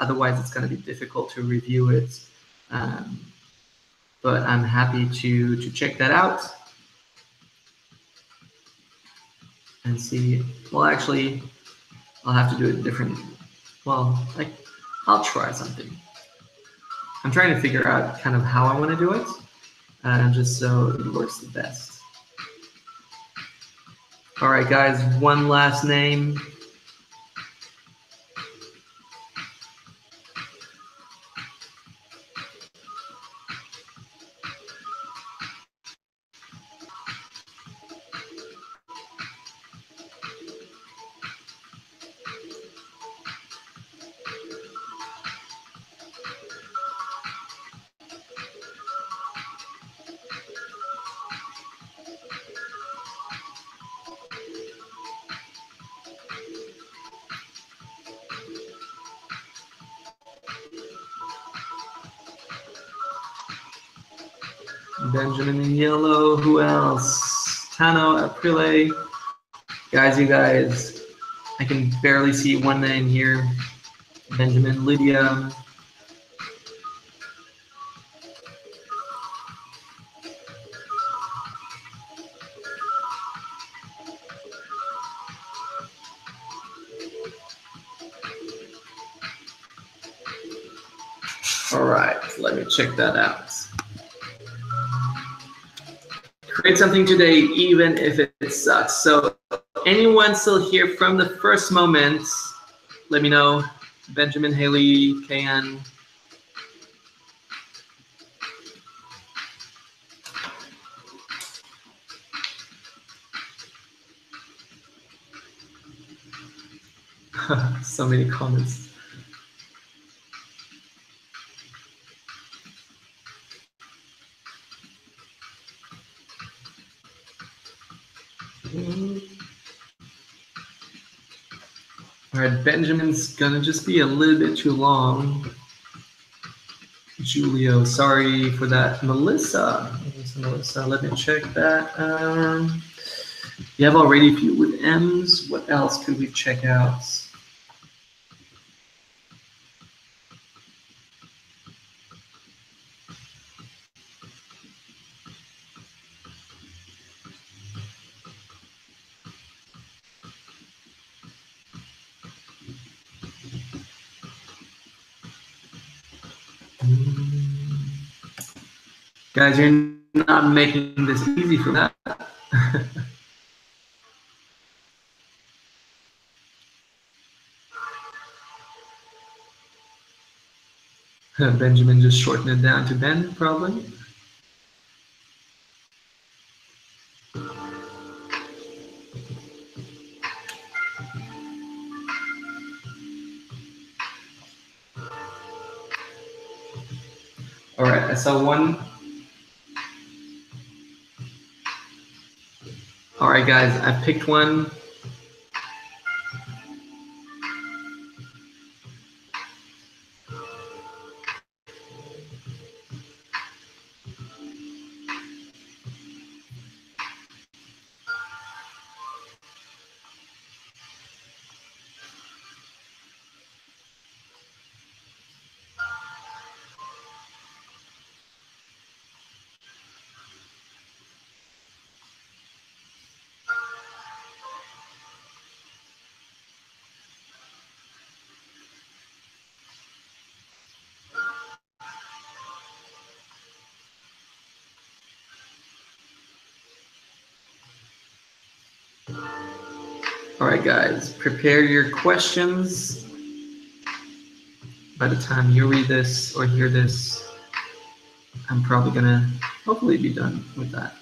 otherwise it's going to be difficult to review it. But I'm happy to check that out and see. Well, actually, I'll have to do it different. Well, I'll try something. I'm trying to figure out kind of how I want to do it, just so it works the best. All right, guys, one last name. Benjamin in yellow. Who else? Tano, Aprile. Guys, you guys, I can barely see one name here. Benjamin, Lydia. All right, let me check that out. Create something today, even if it sucks. So anyone still here from the first moment, let me know. Benjamin, Haley, KN. So many comments. All right, Benjamin's gonna just be a little bit too long. Julio, sorry for that. Melissa, let me check that. You have already a few with M's. What else could we check out? Guys, you're not making this easy for that. Benjamin just shortened it down to Ben, probably. All right, I saw one. All right, guys, I picked one. All right, guys, prepare your questions. By the time you read this or hear this, I'm probably gonna hopefully be done with that.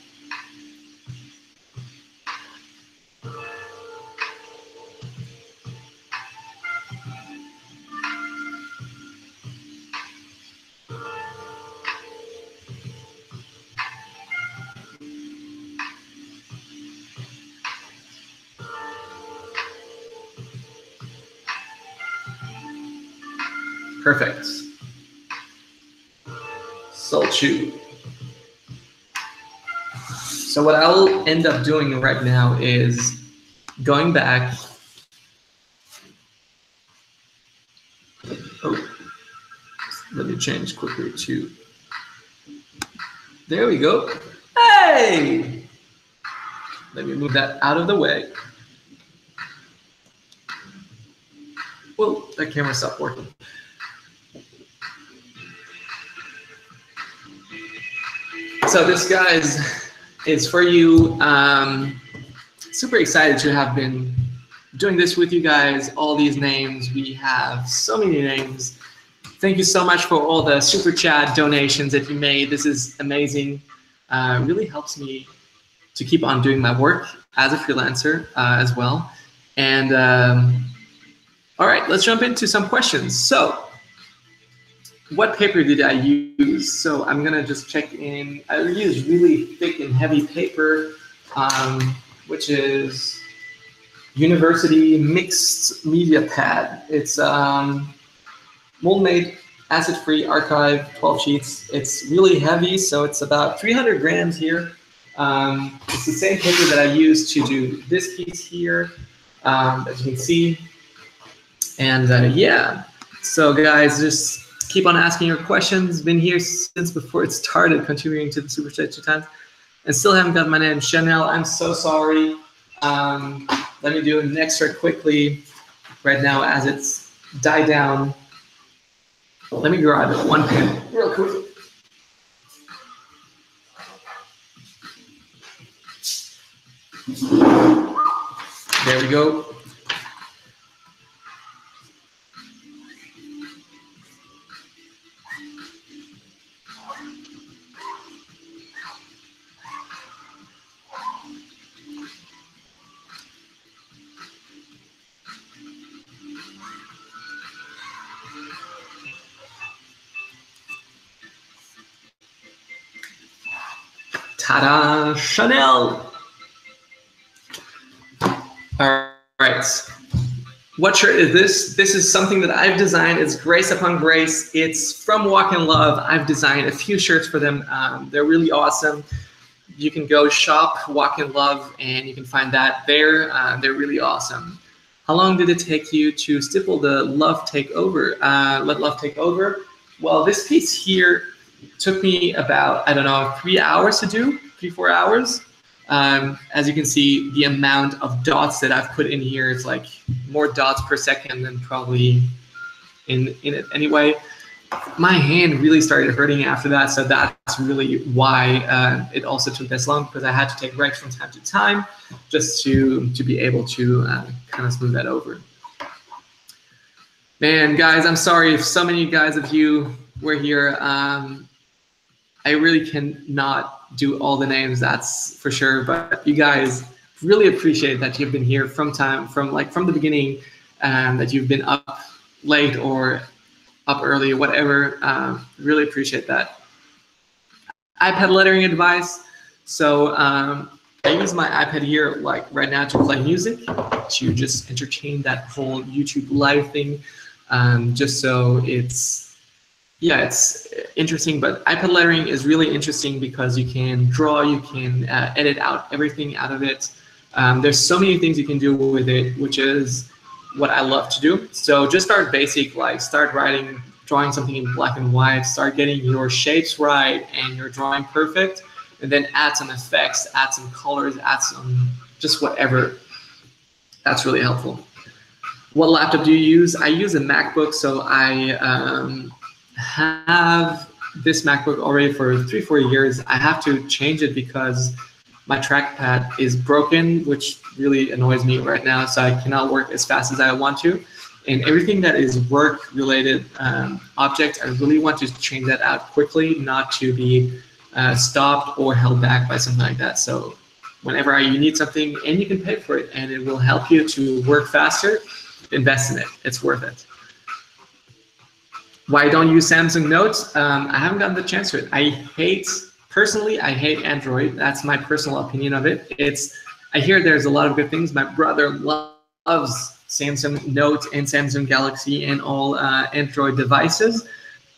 Perfect. Solchu. So what I'll end up doing right now is going back. Oh, let me change quickly to. There we go. Hey! Let me move that out of the way. Well, that camera stopped working. So this, guys, is for you. Super excited to have been doing this with you guys. All these names, we have so many names. Thank you so much for all the super chat donations that you made. This is amazing. Really helps me to keep on doing my work as a freelancer as well. And all right, let's jump into some questions. So what paper did I use? So I'm gonna just check in. I use really thick and heavy paper, which is University Mixed Media Pad. It's mold-made, acid-free archive, 12 sheets. It's really heavy, so it's about 300 grams here. It's the same paper that I used to do this piece here, as you can see. And yeah, so guys, just keep on asking your questions. Been here since before it started, contributing to the Super Chat 2 times, and still haven't got my name. Chanel, I'm so sorry. Let me do an extra quickly right now as it's died down. Let me grab one pen real quick. There we go. Ta-da! Chanel! All right. What shirt is this? This is something that I've designed. It's Grace Upon Grace. It's from Walk in Love. I've designed a few shirts for them. They're really awesome. You can go shop Walk in Love and you can find that there. They're really awesome. How long did it take you to stipple the Love Takeover? Let Love Take Over? Well, this piece here took me about, I don't know, 3 hours to do, 3-4 hours. As you can see, the amount of dots that I've put in here is like more dots per second than probably in it anyway. My hand really started hurting after that, so that's really why it also took this long, because I had to take breaks from time to time just to be able to kind of smooth that over. Man, guys, I'm sorry if so many guys of you were here. I really cannot do all the names, that's for sure, but you guys really appreciate that you've been here from the beginning, that you've been up late or up early, whatever. Really appreciate that. iPad lettering advice. So I use my iPad here like right now to play music, to just entertain that whole YouTube live thing, just so it's interesting. But iPad lettering is really interesting because you can draw, you can edit out everything out of it. There's so many things you can do with it, which is what I love to do. So just start basic, like start drawing something in black and white, start getting your shapes right and your drawing perfect, and then add some effects, add some colors, add some just whatever. That's really helpful. What laptop do you use? I use a MacBook, so I have this MacBook already for 3-4 years. I have to change it because my trackpad is broken, which really annoys me right now, so I cannot work as fast as I want to. And everything that is work-related objects, I really want to change that out quickly, not to be stopped or held back by something like that. So whenever you need something and you can pay for it and it will help you to work faster, invest in it. It's worth it. Why don't you use Samsung Notes? I haven't gotten the chance to it. Personally, I hate Android. That's my personal opinion of it. I hear there's a lot of good things. My brother loves Samsung Note and Samsung Galaxy and all Android devices.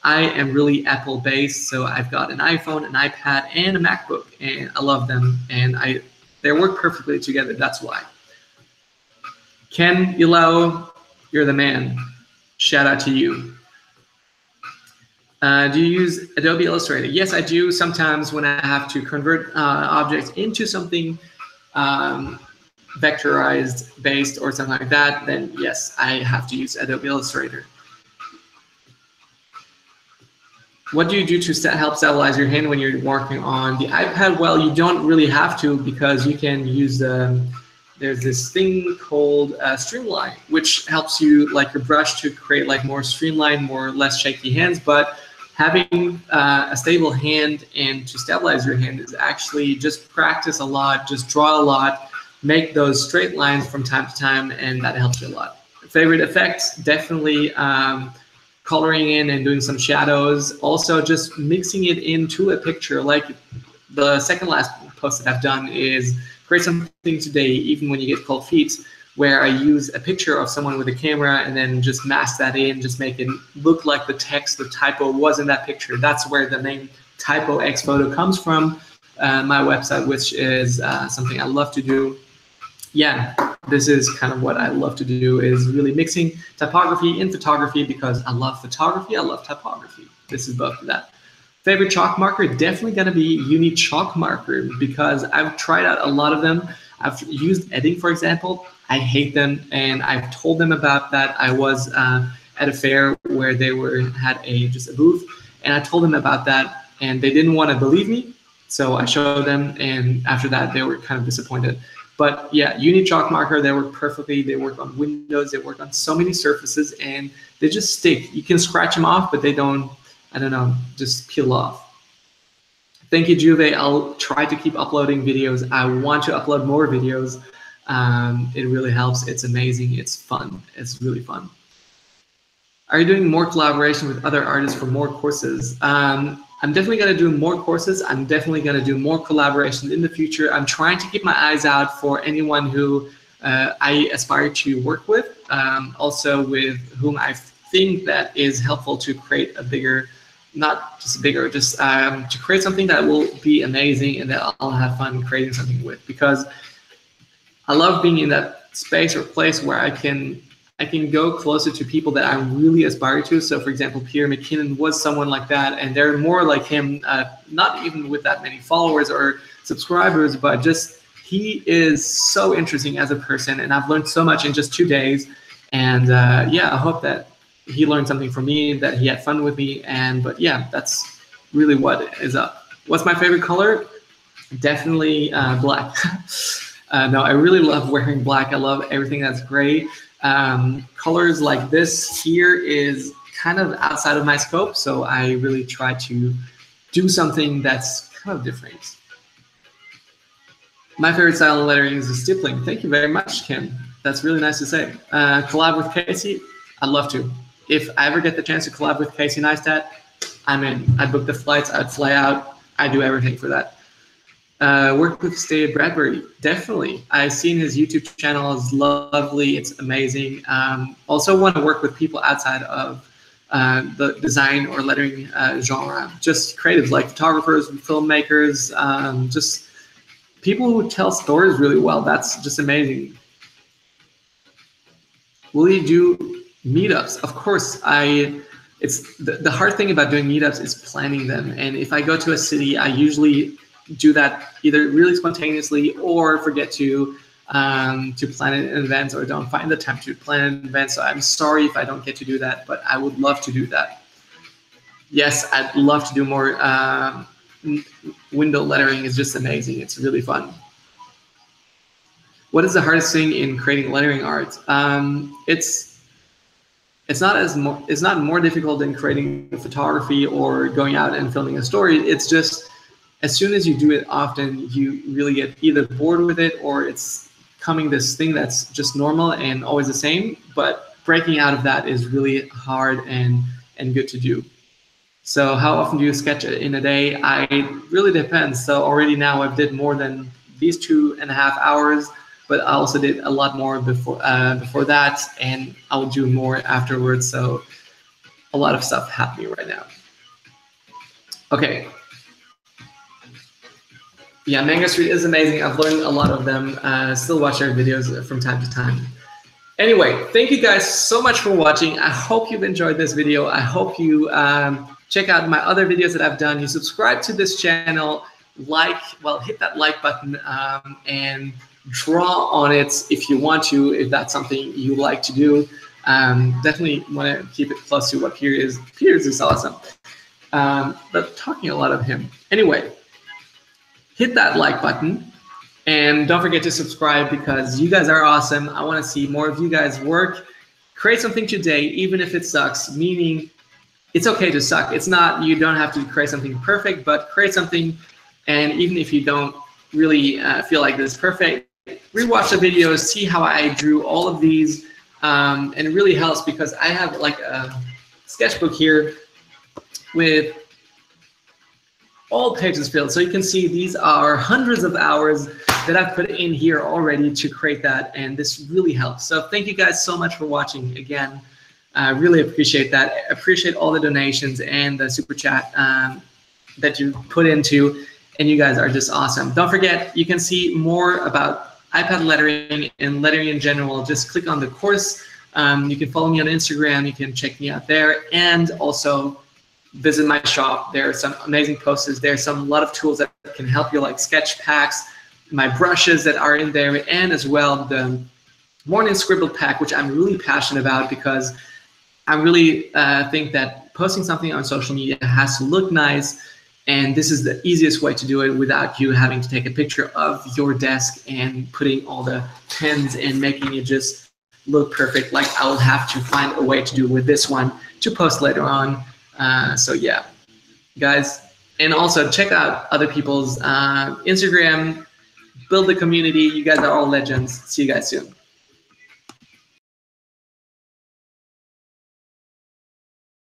I am really Apple-based, so I've got an iPhone, an iPad, and a MacBook, and I love them, and they work perfectly together. That's why. Ken Ilao, you're the man. Shout out to you. Do you use Adobe Illustrator? Yes, I do. Sometimes when I have to convert objects into something vectorized based or something like that, then yes, I have to use Adobe Illustrator. What do you do to help stabilize your hand when you're working on the iPad? Well, you don't really have to, because you can use there's this thing called Streamline, which helps you, like your brush, to create like more streamlined, less shaky hands. But having a stable hand and to stabilize your hand is actually just practice a lot, just draw a lot, make those straight lines from time to time, and that helps you a lot. Favorite effects, definitely coloring in and doing some shadows. Also just mixing it into a picture, like the second last post that I've done is create something today, even when you get cold feet, where I use a picture of someone with a camera and then just mask that in, just make it look like the text, the typo was in that picture. That's where the name Typo X Photo comes from, my website, which is something I love to do. Yeah, this is kind of what I love to do, is really mixing typography in photography, because I love photography, I love typography. This is both of that. Favorite chalk marker, definitely gonna be Uni Chalk Marker, because I've tried out a lot of them. I've used Edding, for example. I hate them, and I've told them about that. I was at a fair where they had just a booth, and I told them about that, and they didn't want to believe me. So I showed them, and after that, they were kind of disappointed. But yeah, Uni chalk marker, they work perfectly. They work on windows, they work on so many surfaces, and they just stick. You can scratch them off, but they don't, I don't know, just peel off. Thank you, Juve. I'll try to keep uploading videos. I want to upload more videos. It really helps. It's amazing. It's fun. It's really fun. Are you doing more collaboration with other artists for more courses? I'm definitely going to do more courses. I'm definitely going to do more collaborations in the future. I'm trying to keep my eyes out for anyone who I aspire to work with, also with whom I think that is helpful to create a bigger, not just bigger, just to create something that will be amazing and that I'll have fun creating something with, because I love being in that space or place where I can go closer to people that I really aspire to. So for example, Pierre McKinnon was someone like that, and they're more like him, not even with that many followers or subscribers, but just he is so interesting as a person, and I've learned so much in just 2 days. And yeah, I hope that he learned something from me, that he had fun with me. But yeah, that's really what is up. What's my favorite color? Definitely black. No, I really love wearing black. I love everything that's gray. Colors like this here is kind of outside of my scope, so I really try to do something that's kind of different. My favorite style of lettering is the stippling. Thank you very much, Kim. That's really nice to say. Collab with Casey? I'd love to. If I ever get the chance to collab with Casey Neistat, I'm in. I'd book the flights, I'd fly out, I'd do everything for that. Work with Stay Bradbury, definitely. I've seen his YouTube channel, is lovely, it's amazing. Also want to work with people outside of the design or lettering genre, just creatives like photographers, filmmakers, just people who tell stories really well. That's just amazing. Will you do meetups? Of course. It's the hard thing about doing meetups is planning them. And if I go to a city, I usually do that either really spontaneously or forget to plan it in advance, or don't find the time to plan it in advance. So I'm sorry if I don't get to do that, but I would love to do that. Yes, I'd love to do more. Window lettering is just amazing. It's really fun. What is the hardest thing in creating lettering art? It's not more difficult than creating photography or going out and filming a story. It's just, as soon as you do it often, you really get either bored with it, or it's coming this thing that's just normal and always the same. But breaking out of that is really hard and good to do. So how often do you sketch in a day? It really depends. So already now I've did more than these 2.5 hours, but I also did a lot more before that, and I'll do more afterwards. So a lot of stuff happening right now. Okay. Yeah, Mango Street is amazing. I've learned a lot of them. Still watch their videos from time to time. Anyway, thank you guys so much for watching. I hope you've enjoyed this video. I hope you check out my other videos that I've done. You subscribe to this channel, hit that like button, and draw on it if you want to, if that's something you like to do. Definitely want to keep it close to what Piers is. Piers is awesome. But talking a lot of him. Anyway, hit that like button, and don't forget to subscribe, because you guys are awesome. I want to see more of you guys work. Create something today, even if it sucks, meaning it's okay to suck. It's not, you don't have to create something perfect, but create something. And even if you don't really feel like this is perfect, rewatch the videos, see how I drew all of these. And it really helps, because I have like a sketchbook here with all pages filled. So you can see these are hundreds of hours that I've put in here already to create that, and this really helps. So thank you guys so much for watching again. I really appreciate that. I appreciate all the donations and the super chat that you put into, and you guys are just awesome. Don't forget, you can see more about iPad lettering and lettering in general. Just click on the course. You can follow me on Instagram. You can check me out there, and also visit my shop. There are some amazing posters. There's a lot of tools that can help you, like sketch packs, my brushes that are in there, and as well the morning scribble pack, which I'm really passionate about, because I really think that posting something on social media has to look nice, And this is the easiest way to do it without you having to take a picture of your desk and putting all the pens and making it just look perfect, like I will have to find a way to do with this one to post later on. So yeah, guys. And also check out other people's Instagram, build the community. You guys are all legends. See you guys soon.